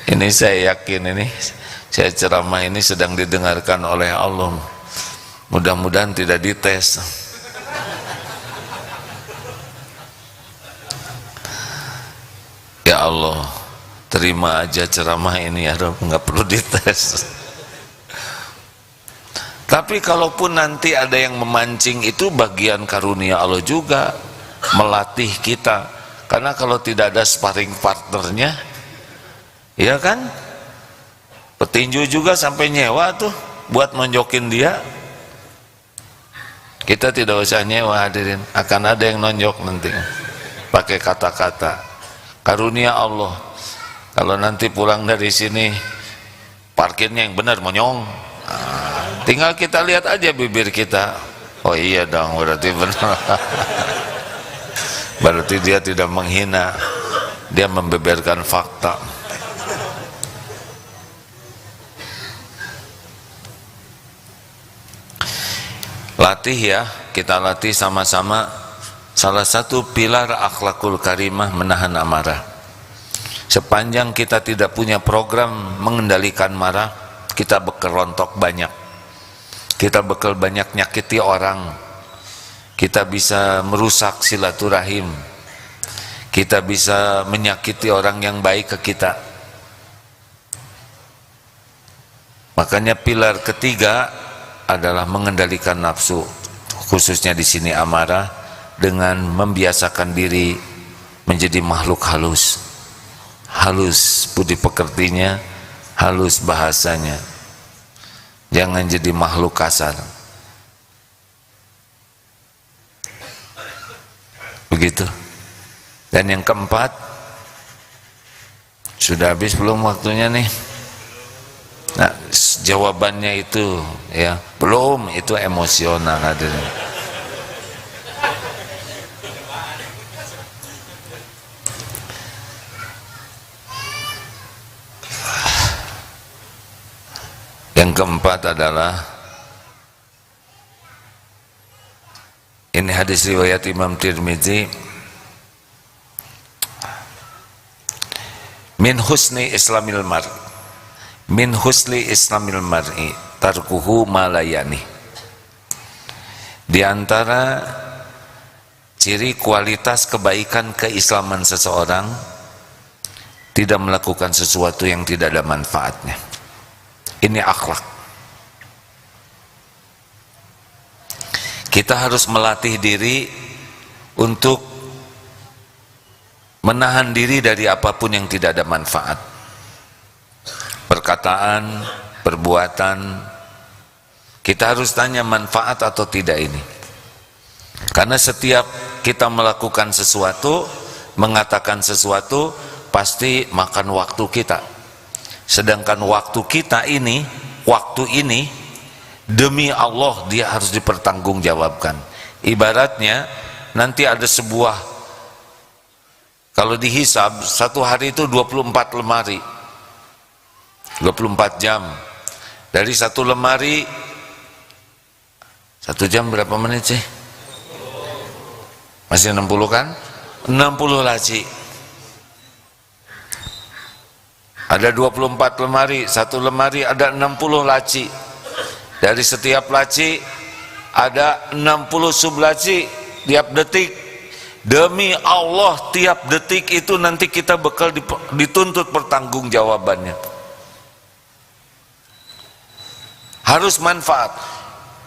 ini saya yakin ini saya ceramah ini sedang didengarkan oleh Allah. Mudah-mudahan tidak dites. Ya Allah, terima aja ceramah ini ya Rabb, nggak perlu dites. Tapi kalaupun nanti ada yang memancing, itu bagian karunia Allah juga, melatih kita. Karena kalau tidak ada sparring partnernya, ya kan? Petinju juga sampai nyewa tuh buat nonjokin dia. Kita tidak usah nyewa hadirin, akan ada yang nonjok nanti pakai kata-kata. Karunia Allah. Kalau nanti pulang dari sini parkirnya yang benar monyong, tinggal kita lihat aja bibir kita Oh iya dong, berarti benar. Berarti dia tidak menghina, dia membeberkan fakta. Latih ya, kita latih sama-sama. Salah satu pilar akhlakul karimah menahan amarah. Sepanjang kita tidak punya program mengendalikan marah, kita bekal rontok banyak. Kita bekal banyak nyakiti orang. Kita bisa merusak silaturahim. Kita bisa menyakiti orang yang baik ke kita. Makanya pilar ketiga adalah mengendalikan nafsu, khususnya di sini amarah, dengan membiasakan diri menjadi makhluk halus. Halus budi pekertinya, halus bahasanya. Jangan jadi makhluk kasar. Begitu. Dan yang keempat, sudah habis belum waktunya nih? Nah, jawabannya itu ya, belum, itu emosional hadirin. Yang keempat adalah, ini hadis riwayat Imam Tirmidzi, min husni islamil mar, min husni islamil mar'i tarkuhu malayani. Di antara ciri kualitas kebaikan keislaman seseorang, tidak melakukan sesuatu yang tidak ada manfaatnya. Ini akhlak. Kita harus melatih diri untuk menahan diri dari apapun yang tidak ada manfaat. Perkataan, perbuatan, kita harus tanya manfaat atau tidak ini. Karena setiap kita melakukan sesuatu, mengatakan sesuatu, pasti makan waktu kita. Sedangkan waktu kita ini, waktu ini demi Allah dia harus dipertanggungjawabkan. Ibaratnya nanti ada sebuah, kalau dihisab satu hari itu 24 lemari, 24 jam. Dari satu lemari, satu jam berapa menit sih? Masih 60 kan? 60 laci. Ada 24 lemari, satu lemari ada 60 laci. Dari setiap laci ada 60 sublaci tiap detik. Demi Allah tiap detik itu nanti kita bakal dituntut pertanggungjawabannya. Harus manfaat.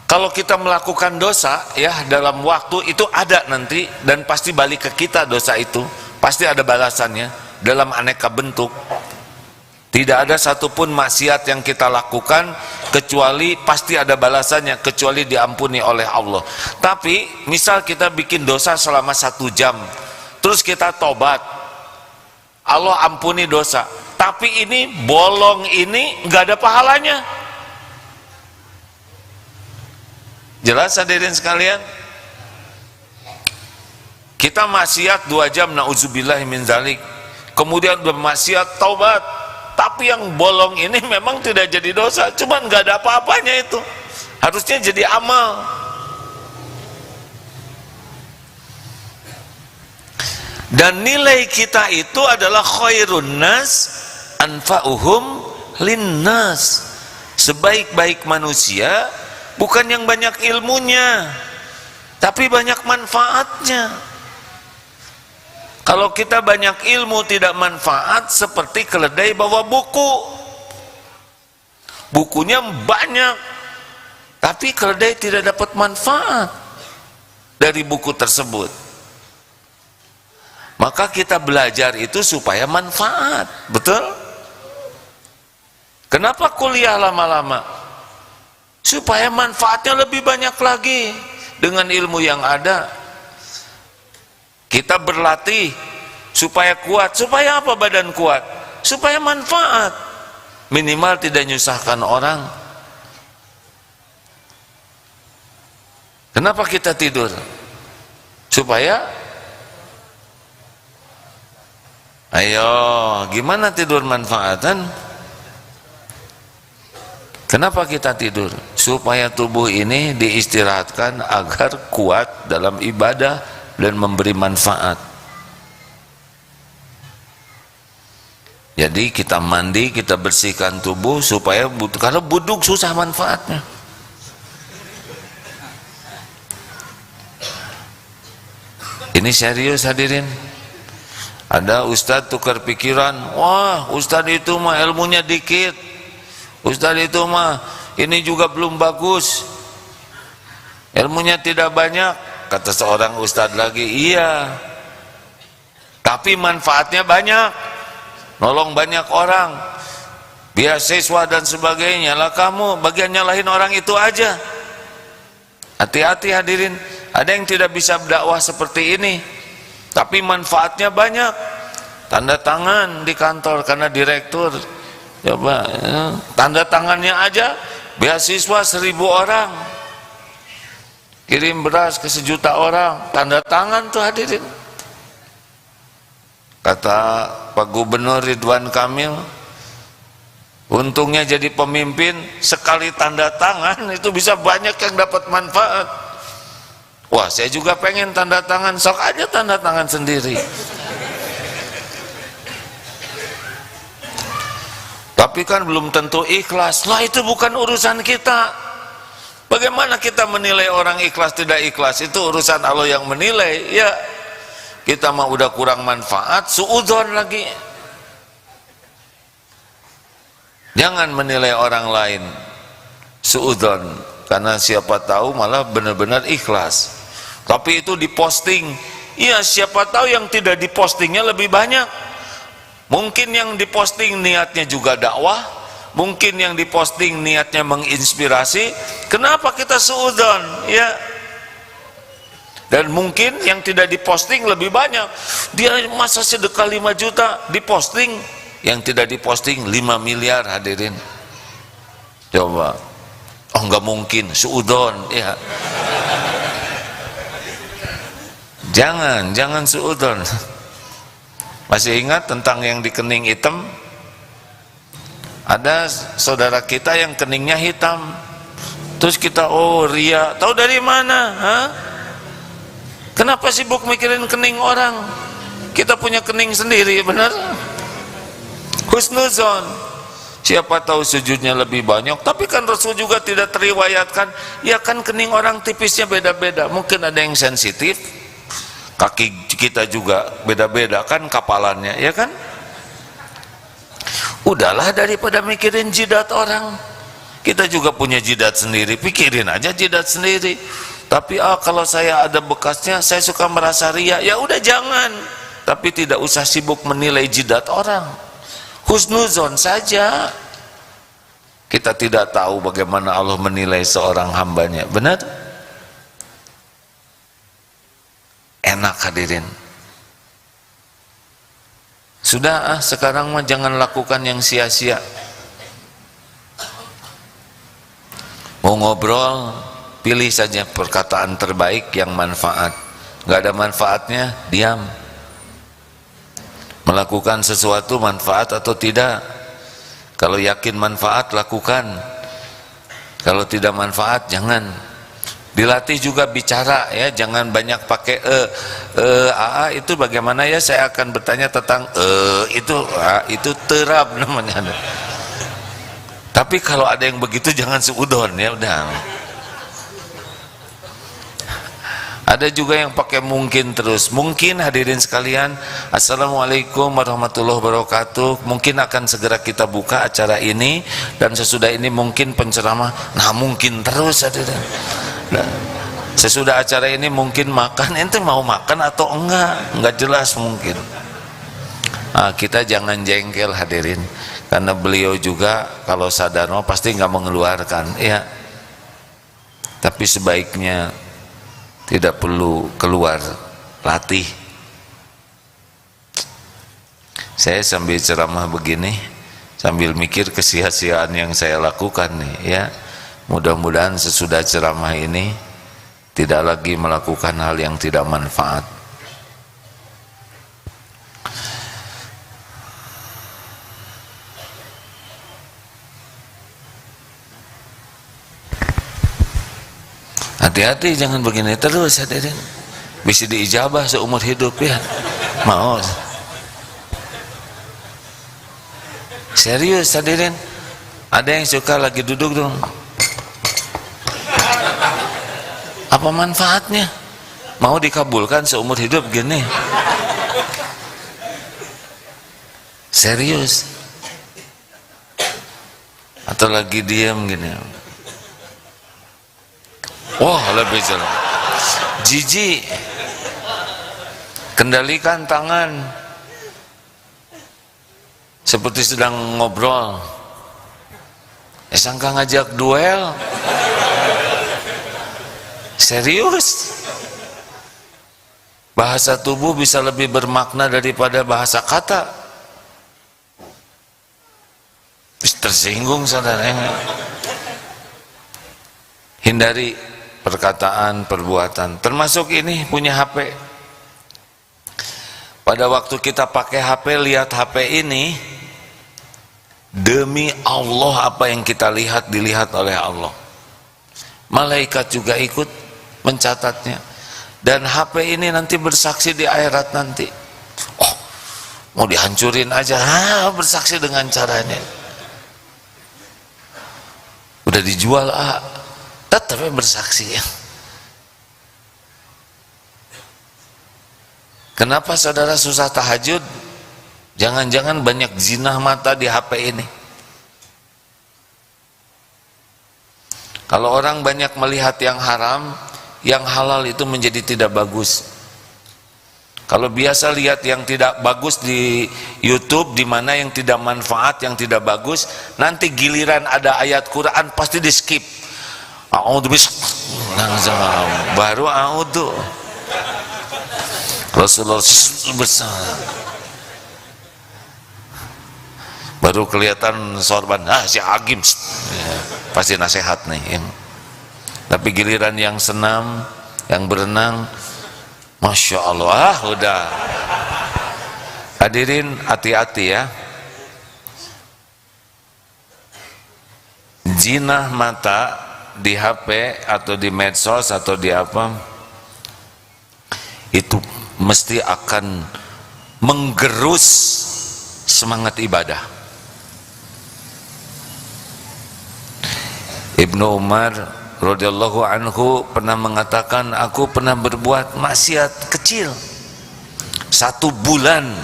Kalau kita melakukan dosa ya dalam waktu itu ada nanti, dan pasti balik ke kita dosa itu. Pasti ada balasannya dalam aneka bentuk. Tidak ada satupun maksiat yang kita lakukan kecuali pasti ada balasannya, kecuali diampuni oleh Allah. Tapi misal kita bikin dosa selama 1 jam, terus kita tobat, Allah ampuni dosa, tapi ini bolong ini nggak ada pahalanya. Jelas hadirin sekalian? Kita maksiat 2 jam, na'udzubillah min dzalik, kemudian bermaksiat taubat, tapi yang bolong ini memang tidak jadi dosa, cuman nggak ada apa-apanya, itu harusnya jadi amal. Dan nilai kita itu adalah khairun nas anfa'uhum linnas. Sebaik-baik manusia bukan yang banyak ilmunya, tapi banyak manfaatnya. Kalau kita banyak ilmu tidak manfaat, seperti keledai bawa buku. Bukunya banyak, tapi keledai tidak dapat manfaat dari buku tersebut. Maka kita belajar itu supaya manfaat, betul? Kenapa kuliah lama-lama? Supaya manfaatnya lebih banyak lagi dengan ilmu yang ada. Kita berlatih supaya kuat. Supaya apa badan kuat? Supaya manfaat. Minimal tidak nyusahkan orang. Kenapa kita tidur? Supaya ayo, gimana tidur manfaatan? Kenapa kita tidur? Supaya tubuh ini diistirahatkan agar kuat dalam ibadah dan memberi manfaat. Jadi kita mandi, kita bersihkan tubuh supaya kalau buduk susah manfaatnya. Ini serius hadirin. Ada ustadz tukar pikiran, wah ustadz itu mah ilmunya dikit, ustadz itu mah ini juga belum bagus, ilmunya tidak banyak. Kata seorang ustadz lagi, iya, tapi manfaatnya banyak, nolong banyak orang, beasiswa dan sebagainya. Lah kamu bagian nyalahin orang itu aja. Hati-hati hadirin. Ada yang tidak bisa berdakwah seperti ini, tapi manfaatnya banyak. Tanda tangan di kantor karena direktur, coba ya, tanda tangannya aja beasiswa 1000 orang, kirim beras ke 1 juta orang, tanda tangan tuh hadirin. Kata Pak Gubernur Ridwan Kamil, untungnya jadi pemimpin, sekali tanda tangan itu bisa banyak yang dapat manfaat. Wah, saya juga pengen tanda tangan, sok aja tanda tangan sendiri. Tapi kan belum tentu ikhlas. Lah itu bukan urusan kita. Bagaimana kita menilai orang ikhlas tidak ikhlas? Itu urusan Allah yang menilai. Ya, kita mah udah kurang manfaat, suudzon lagi. Jangan menilai orang lain suudzon, karena siapa tahu malah benar-benar ikhlas. Tapi itu diposting, ya siapa tahu yang tidak dipostingnya lebih banyak. Mungkin yang diposting niatnya juga dakwah, mungkin yang diposting niatnya menginspirasi. Kenapa kita suudzon? Ya. Dan mungkin yang tidak diposting lebih banyak. Dia masa sedekah 5 juta diposting, yang tidak diposting 5 miliar hadirin. Coba. Oh enggak mungkin, suudzon ya. Jangan suudzon. Masih ingat tentang yang di kening hitam? Ada saudara kita yang keningnya hitam. Terus kita, oh ria, tahu dari mana? Hah? Kenapa sibuk mikirin kening orang? Kita punya kening sendiri, benar? Husnuzon. Siapa tahu sujudnya lebih banyak, tapi kan Rasul juga tidak teriwayatkan. Ya kan kening orang tipisnya beda-beda. Mungkin ada yang sensitif, kaki kita juga beda-beda kan kapalannya, ya kan? Udahlah daripada mikirin jidat orang, kita juga punya jidat sendiri, pikirin aja jidat sendiri. Tapi kalau saya ada bekasnya, saya suka merasa ria, ya udah jangan. Tapi tidak usah sibuk menilai jidat orang. Husnuzon saja. Kita tidak tahu bagaimana Allah menilai seorang hambanya, benar? Enak hadirin. Sudah sekarang mah jangan lakukan yang sia-sia. Mau ngobrol, pilih saja perkataan terbaik yang manfaat. Gak ada manfaatnya, diam. Melakukan sesuatu manfaat atau tidak. Kalau yakin manfaat, lakukan. Kalau tidak manfaat, jangan. Dilatih juga bicara ya, jangan banyak pakai itu bagaimana ya, saya akan bertanya tentang itu terab namanya. Tapi kalau ada yang begitu jangan suudon ya, udah. Ada juga yang pakai mungkin terus. Mungkin hadirin sekalian, assalamualaikum warahmatullahi wabarakatuh. Mungkin akan segera kita buka acara ini, dan sesudah ini mungkin penceramah. Nah mungkin terus hadirin. Nah, sesudah acara ini mungkin makan, ente mau makan atau enggak jelas mungkin. Nah, kita jangan jengkel hadirin, karena beliau juga kalau sadar pasti nggak mengeluarkan ya. Tapi sebaiknya tidak perlu keluar, latih. Saya sambil ceramah begini, sambil mikir kesia-siaan yang saya lakukan nih ya. Mudah-mudahan sesudah ceramah ini tidak lagi melakukan hal yang tidak manfaat. Hati-hati, jangan begini terus hadirin, bisa diijabah seumur hidup ya. Mau serius hadirin, ada yang suka lagi duduk dong, apa manfaatnya? Mau dikabulkan seumur hidup gini? Serius? Atau lagi diam gini? Wah, lebih jelas. Jijik. Kendalikan tangan seperti sedang ngobrol. Sangka ngajak duel. Serius? Bahasa tubuh bisa lebih bermakna daripada bahasa kata. Tersinggung saudara. Hindari perkataan, perbuatan, termasuk ini punya HP. Pada waktu kita pakai HP, lihat HP ini, demi Allah apa yang kita lihat dilihat oleh Allah. Malaikat juga ikut mencatatnya. Dan HP ini nanti bersaksi di akhirat nanti. Oh, mau dihancurin aja, bersaksi dengan caranya. Udah dijual, tetap bersaksi ya. Kenapa saudara susah tahajud? Jangan-jangan banyak zina mata di HP ini. Kalau orang banyak melihat yang haram, yang halal itu menjadi tidak bagus. Kalau biasa lihat yang tidak bagus di YouTube, di mana yang tidak manfaat, yang tidak bagus, nanti giliran ada ayat Quran pasti di skip. Baru a'udhu. Rasulullah bersama. Baru kelihatan sorban, si Agim ya, pasti nasihat nih. Tapi giliran yang senam, yang berenang, Masya Allah, udah. Hadirin hati-hati ya. Zina mata di HP atau di medsos atau di apa, itu mesti akan menggerus semangat ibadah. Ibnu Umar radhiyallahu anhu pernah mengatakan, aku pernah berbuat maksiat kecil, 1 bulan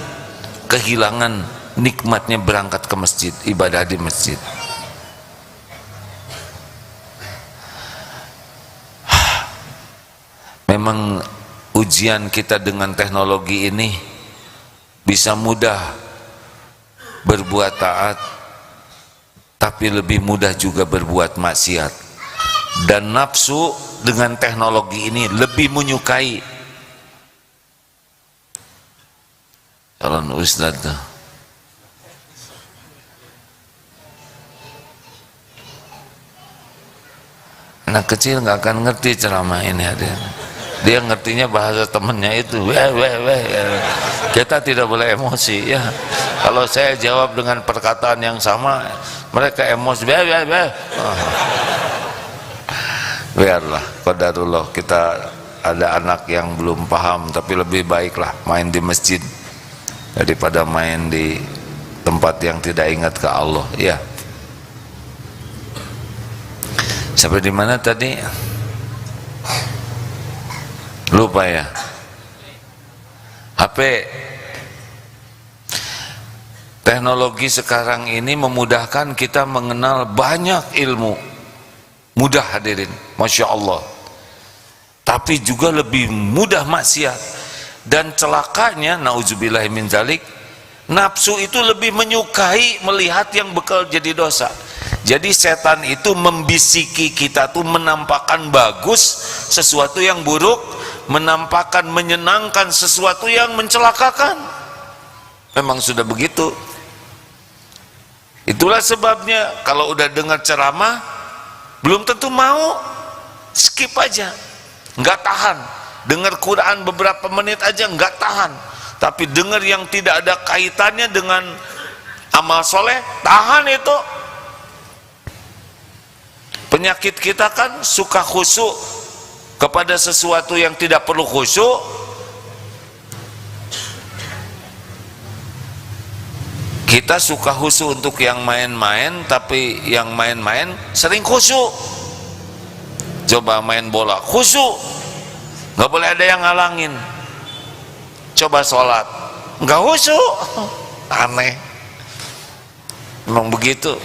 kehilangan nikmatnya berangkat ke masjid, ibadah di masjid. Memang ujian kita dengan teknologi ini bisa mudah berbuat taat, tapi lebih mudah juga berbuat maksiat. Dan nafsu dengan teknologi ini lebih menyukai. Calon ustaz tuh, anak kecil nggak akan ngerti ceramah ini hadir. Dia ngertinya bahasa temennya itu, kita tidak boleh emosi ya. Kalau saya jawab dengan perkataan yang sama, mereka emosi, biarlah, qadarullah. Kita ada anak yang belum paham, tapi lebih baiklah main di masjid daripada main di tempat yang tidak ingat ke Allah ya. Sampai di mana tadi? Lupa ya. HP. Teknologi sekarang ini memudahkan kita mengenal banyak ilmu. Mudah hadirin, Masya Allah. Tapi juga lebih mudah maksiat. Dan celakanya, na'udzubillahi min dzalik, nafsu itu lebih menyukai melihat yang bekal jadi dosa. Jadi setan itu membisiki kita tuh menampakkan bagus sesuatu yang buruk, menampakkan menyenangkan sesuatu yang mencelakakan. Memang sudah begitu. Itulah sebabnya kalau udah dengar ceramah belum tentu mau, skip aja. nggak tahan. Dengar Quran beberapa menit aja nggak tahan. Tapi dengar yang tidak ada kaitannya dengan amal soleh, tahan itu. Penyakit kita kan suka khusyuk kepada sesuatu yang tidak perlu khusyuk. Kita suka khusyuk untuk yang main-main, tapi yang main-main sering khusyuk. Coba main bola khusyuk, nggak boleh ada yang ngalangin. Coba sholat nggak khusyuk, aneh. Memang begitu.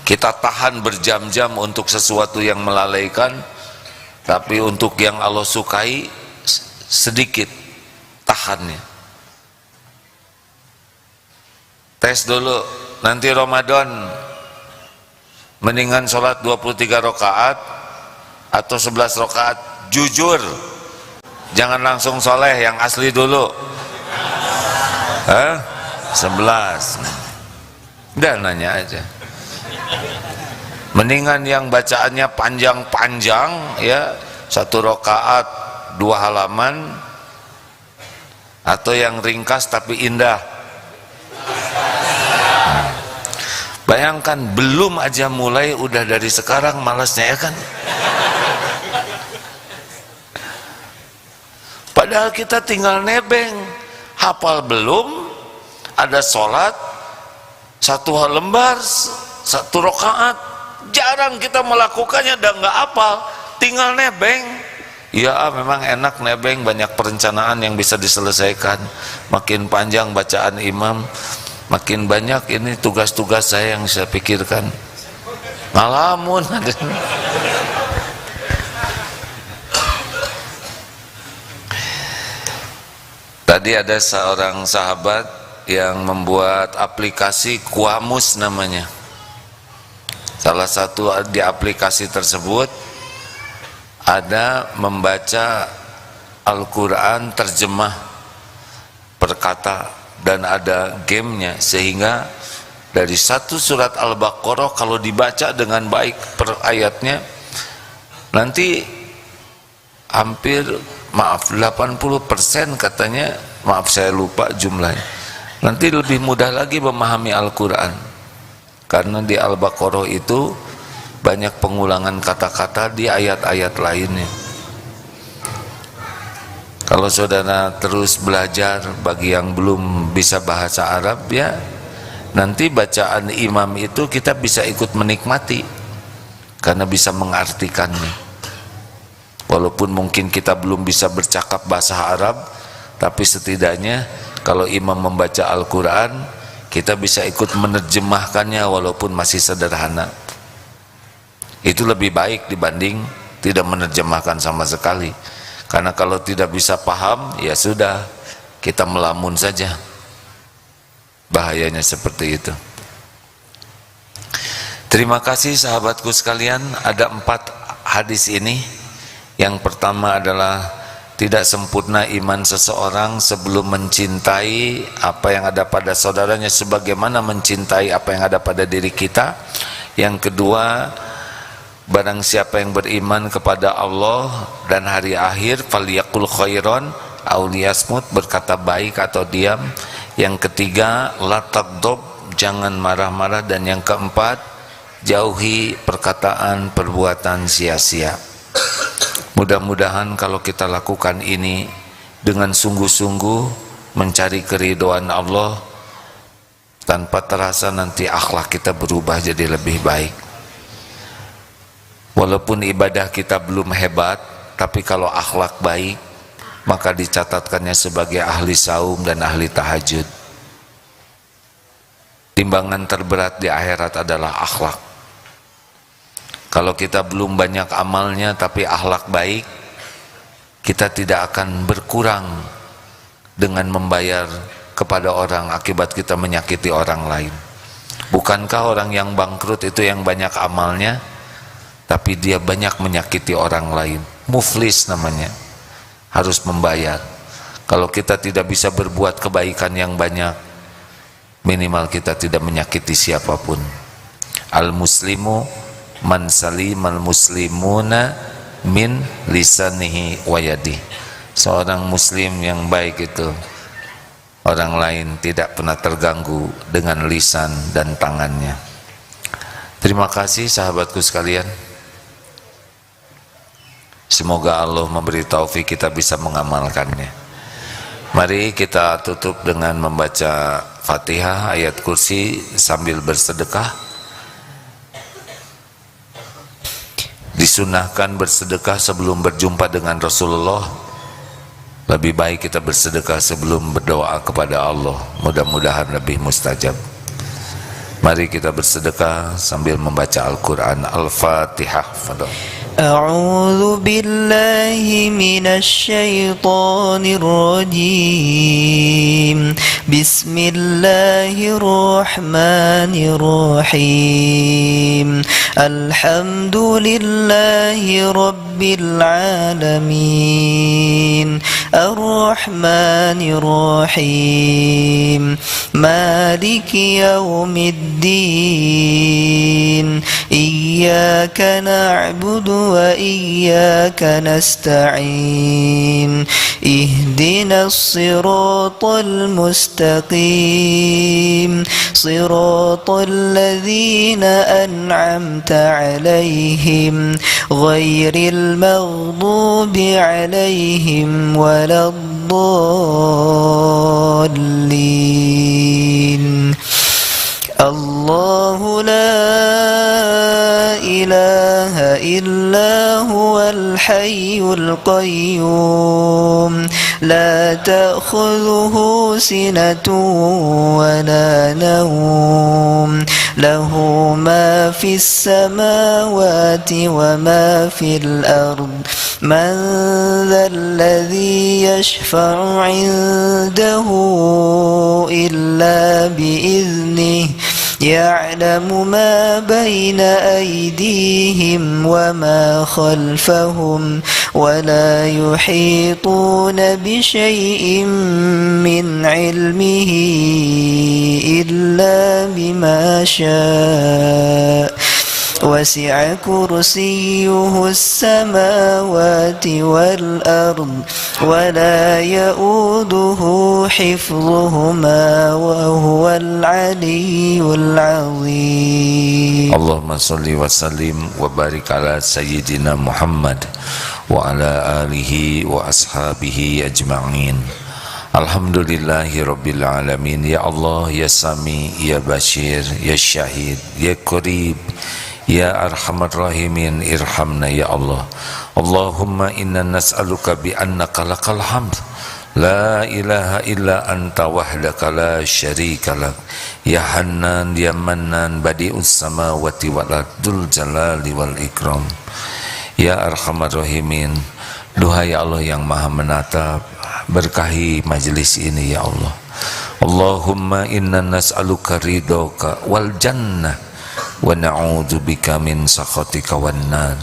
Kita tahan berjam-jam untuk sesuatu yang melalaikan, tapi untuk yang Allah sukai sedikit tahannya. Tes dulu, nanti Ramadan mendingan sholat 23 rakaat atau 11 rakaat. Jujur, jangan langsung soleh, yang asli dulu. 11. Udah nanya aja. Mendingan yang bacaannya panjang-panjang ya, 1 rakaat 2 halaman, atau yang ringkas tapi indah. Bayangkan, belum aja mulai udah dari sekarang malasnya, ya kan? Padahal kita tinggal nebeng, hafal belum, ada sholat 1 lembar 1 rakaat, jarang kita melakukannya dan nggak hafal, tinggal nebeng. Ya memang enak nebeng, banyak perencanaan yang bisa diselesaikan. Makin panjang bacaan imam, makin banyak ini tugas-tugas saya yang saya pikirkan. Ngalamun. Tadi ada seorang sahabat yang membuat aplikasi Qamus namanya. Salah satu di aplikasi tersebut ada membaca Al-Quran terjemah per kata, dan ada gamenya, sehingga dari 1 surat Al-Baqarah kalau dibaca dengan baik per ayatnya, nanti hampir 80% katanya, maaf saya lupa jumlahnya, nanti lebih mudah lagi memahami Al-Quran, karena di Al-Baqarah itu banyak pengulangan kata-kata di ayat-ayat lainnya. Kalau saudara terus belajar, bagi yang belum bisa bahasa Arab ya, nanti bacaan imam itu kita bisa ikut menikmati karena bisa mengartikannya. Walaupun mungkin kita belum bisa bercakap bahasa Arab, tapi setidaknya kalau imam membaca Al-Quran, kita bisa ikut menerjemahkannya walaupun masih sederhana. Itu lebih baik dibanding tidak menerjemahkan sama sekali. Karena kalau tidak bisa paham, ya sudah, kita melamun saja. Bahayanya seperti itu. Terima kasih sahabatku sekalian, ada 4 hadis ini. Yang pertama adalah tidak sempurna iman seseorang sebelum mencintai apa yang ada pada saudaranya sebagaimana mencintai apa yang ada pada diri kita. Yang kedua, barang siapa yang beriman kepada Allah dan hari akhir, falyaqul khairan aw liyasmut, berkata baik atau diam. Yang ketiga, la taghdab, jangan marah-marah. Dan yang keempat, jauhi perkataan perbuatan sia-sia. Mudah-mudahan kalau kita lakukan ini dengan sungguh-sungguh mencari keridhaan Allah, tanpa terasa nanti akhlak kita berubah jadi lebih baik. Walaupun ibadah kita belum hebat, tapi kalau akhlak baik, maka dicatatkannya sebagai ahli saum dan ahli tahajud. Timbangan terberat di akhirat adalah akhlak. Kalau kita belum banyak amalnya tapi akhlak baik, kita tidak akan berkurang dengan membayar kepada orang akibat kita menyakiti orang lain. Bukankah orang yang bangkrut itu yang banyak amalnya, tapi dia banyak menyakiti orang lain? Muflis namanya, harus membayar. Kalau kita tidak bisa berbuat kebaikan yang banyak, minimal kita tidak menyakiti siapapun. Al-muslimu man salimal muslimuna min lisanihi wa yadihi. Seorang muslim yang baik itu orang lain tidak pernah terganggu dengan lisan dan tangannya. Terima kasih sahabatku sekalian. Semoga Allah memberi taufik kita bisa mengamalkannya. Mari kita tutup dengan membaca Fatihah, ayat kursi sambil bersedekah. Disunahkan bersedekah sebelum berjumpa dengan Rasulullah. Lebih baik kita bersedekah sebelum berdoa kepada Allah. Mudah-mudahan lebih mustajab. Mari kita bersedekah sambil membaca Al-Quran. Al-Fatihah. Fadol. أعوذ بالله من الشيطان الرجيم بسم الله الرحمن الرحيم الحمد لله رب العالمين الرحمن الرحيم مالك يوم الدين إياك نعبد وإياك نستعين اهدنا الصراط المستقيم صراط الذين أنعمت عليهم غير المغضوب عليهم ولا الضالين الله لا إله إلا هو الحي القيوم لا تأخذه سنة ولا نوم له ما في السماوات وما في الأرض من ذا الذي يشفع عنده إلا بإذنه يعلم ما بين أيديهم وما خلفهم ولا يحيطون بشيء من علمه إلا بما شاء وسع كرسيه السماوات والأرض ولا يؤوده حفظهما وهو العلي العظيم. اللهم صل وسلم وبارك على سيدنا محمد وعلى آله وأصحابه أجمعين. Alhamdulillahi Rabbil Alamin. Ya Allah, Ya Sami, Ya Bashir, Ya Syahid, Ya Qarib, Ya Arhamar Rahimin, irhamna ya Allah. Allahumma inna nas'aluka bi annaka lakal hamd la ilaha illa anta wahdaka la syarika lak ya Hannan ya Mannan badi'us samawati wal ardul jalali wal ikram. Ya Arhamar Rahimin, duhai Allah yang maha menatap, berkahi majlis ini ya Allah. Allahumma inna nas'aluka ridhoka wal jannah wa na'udzu bika min sakhatika wan nar.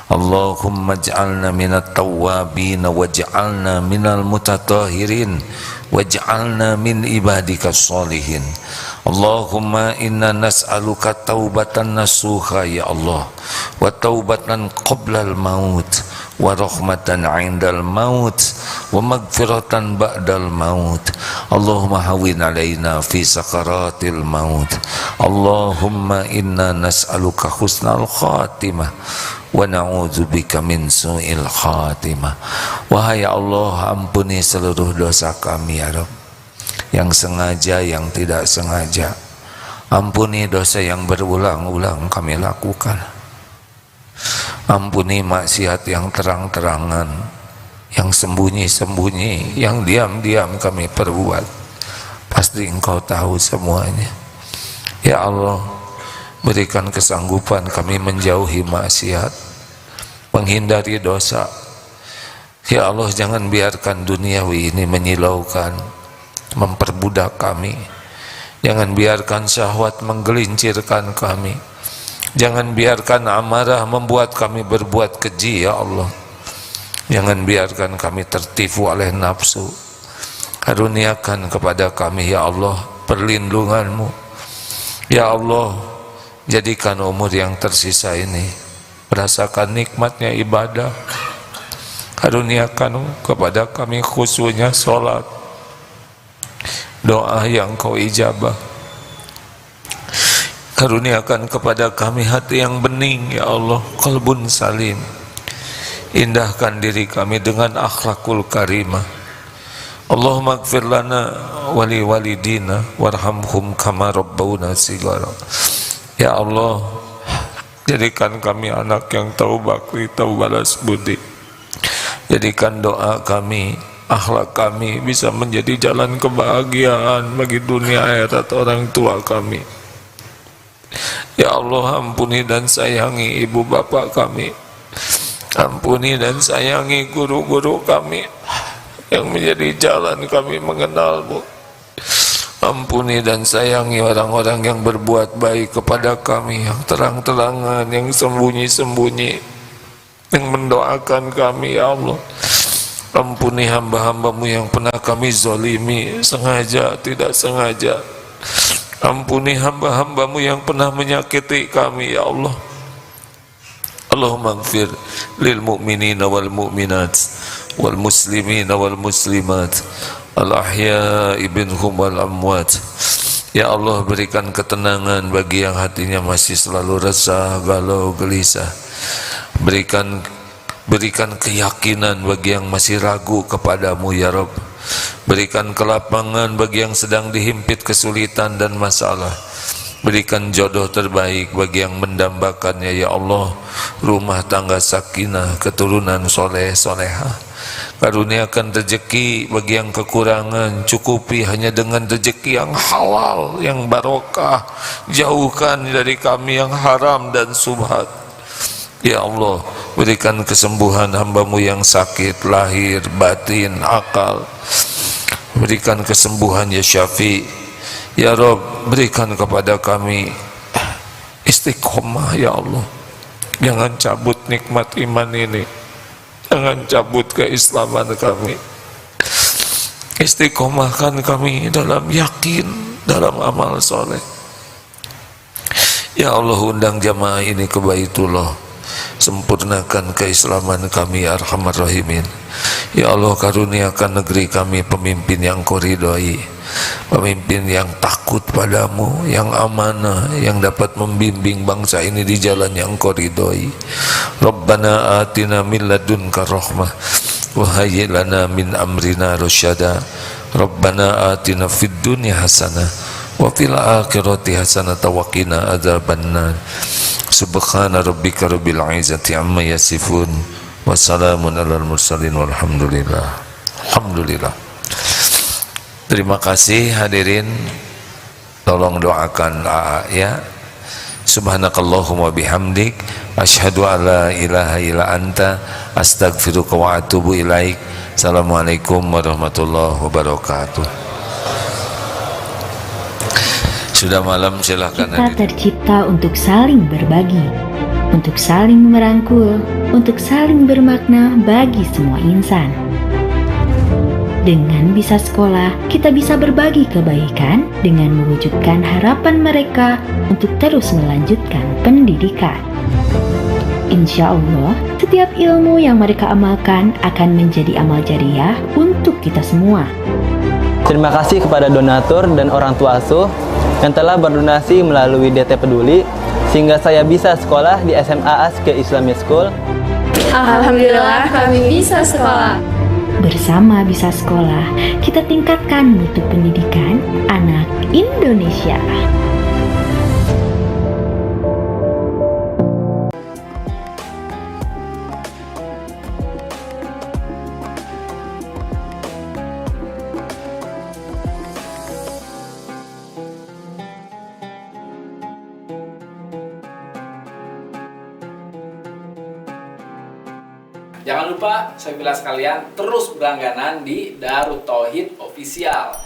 Allahumma ij'alna minat tawwabin waj'alna minal mutatahhirin waj'alna min ibadika sholihin. Allahumma inna nas'aluka taubatan nasuha ya Allah wa taubatan qoblal maut wa rahmatan 'indal maut wa maghfiratan ba'dal maut. Allahumma hawwin 'alaina fi sakaratil maut. Allahumma inna nas'aluka husnal khatimah wa na'udzubika min su'il khatimah. Wahai Allah, ampuni seluruh dosa kami ya Rabb, yang sengaja, yang tidak sengaja. Ampuni dosa yang berulang-ulang kami lakukan. Ampuni maksiat yang terang-terangan, yang sembunyi-sembunyi, yang diam-diam kami perbuat. Pasti Engkau tahu semuanya. Ya Allah, berikan kesanggupan kami menjauhi maksiat, menghindari dosa. Ya Allah, jangan biarkan duniawi ini menyilaukan, memperbudak kami. Jangan biarkan syahwat menggelincirkan kami. Jangan biarkan amarah membuat kami berbuat keji ya Allah. Jangan biarkan kami tertipu oleh nafsu. Karuniakan kepada kami ya Allah perlindungan-Mu. Ya Allah, jadikan umur yang tersisa ini merasakan nikmatnya ibadah. Karuniakan kepada kami khususnya sholat, doa yang Kau ijabah. Karuniakan kepada kami hati yang bening ya Allah, qalbun salim. Indahkan diri kami dengan akhlakul karimah. Allahumma ighfir lana wali walidina warhamhum kama rabbawna shighara. Ya Allah, jadikan kami anak yang tahu bakti, tahu balas budi. Jadikan doa kami, akhlak kami bisa menjadi jalan kebahagiaan bagi dunia akhirat orang tua kami. Ya Allah, ampuni dan sayangi ibu bapak kami. Ampuni dan sayangi guru-guru kami yang menjadi jalan kami mengenal-Mu. Ampuni dan sayangi orang-orang yang berbuat baik kepada kami, yang terang-terangan, yang sembunyi-sembunyi, yang mendoakan kami ya Allah. Ampuni hamba-hamba-Mu yang pernah kami zalimi, sengaja, tidak sengaja. Ampuni hamba-hamba-Mu yang pernah menyakiti kami ya Allah. Allahumma ighfir lil mu'minina wal mu'minat wal muslimina wal muslimat al ahya'i minhum wal amwat. Ya Allah, berikan ketenangan bagi yang hatinya masih selalu resah, galau, gelisah. Berikan keyakinan bagi yang masih ragu kepadamu ya Rabb. Berikan kelapangan bagi yang sedang dihimpit kesulitan dan masalah. Berikan jodoh terbaik bagi yang mendambakannya ya Allah. Rumah tangga sakinah, keturunan soleh solehah. Karuniakan rezeki bagi yang kekurangan, cukupi hanya dengan rezeki yang halal, yang barokah. Jauhkan dari kami yang haram dan subhat. Ya Allah, berikan kesembuhan hamba-Mu yang sakit lahir, batin, akal. Berikan kesembuhan ya Syafi. Ya Rabb, berikan kepada kami istiqomah ya Allah. Jangan cabut nikmat iman ini. Jangan cabut keislaman kami. Istiqomahkan kami dalam yakin, dalam amal soleh. Ya Allah, undang jamaah ini ke Baitullah. Sempurnakan keislaman kami ya Arhamar Rahimin. Ya Allah, karuniakan negeri kami pemimpin yang Kau ridhoi, pemimpin yang takut padamu, yang amanah, yang dapat membimbing bangsa ini di jalan yang Kau ridhoi. Rabbana atina min ladunka rahmah wa hayyi lana min amrina rasyada. Rabbana atina fid dunya hasanah wa fil akhirati hasanah wa qina adzabannar. Subhana rabbika rabbil izzati amma yasifun wa salamun alal mursalin walhamdulillah. Alhamdulillah. Terima kasih hadirin. Tolong doakan AA ya. Subhanakallahumma bihamdik asyhadu an la ilaha illa anta astaghfiruka wa atubu ilaik. Assalamualaikum warahmatullahi wabarakatuh. Sudah malam, silahkan. Kita tercipta untuk saling berbagi, untuk saling merangkul, untuk saling bermakna bagi semua insan. Dengan bisa sekolah, kita bisa berbagi kebaikan dengan mewujudkan harapan mereka untuk terus melanjutkan pendidikan. Insya Allah, setiap ilmu yang mereka amalkan akan menjadi amal jariah untuk kita semua. Terima kasih kepada donatur dan orang tua asuh yang telah berdonasi melalui DT Peduli sehingga saya bisa sekolah di SMA Aske Islamic School. Alhamdulillah kami bisa sekolah. Bersama Bisa Sekolah, kita tingkatkan mutu pendidikan anak Indonesia. Jangan lupa, saya bilang sekalian, terus berlangganan di Darut Tauhid Official.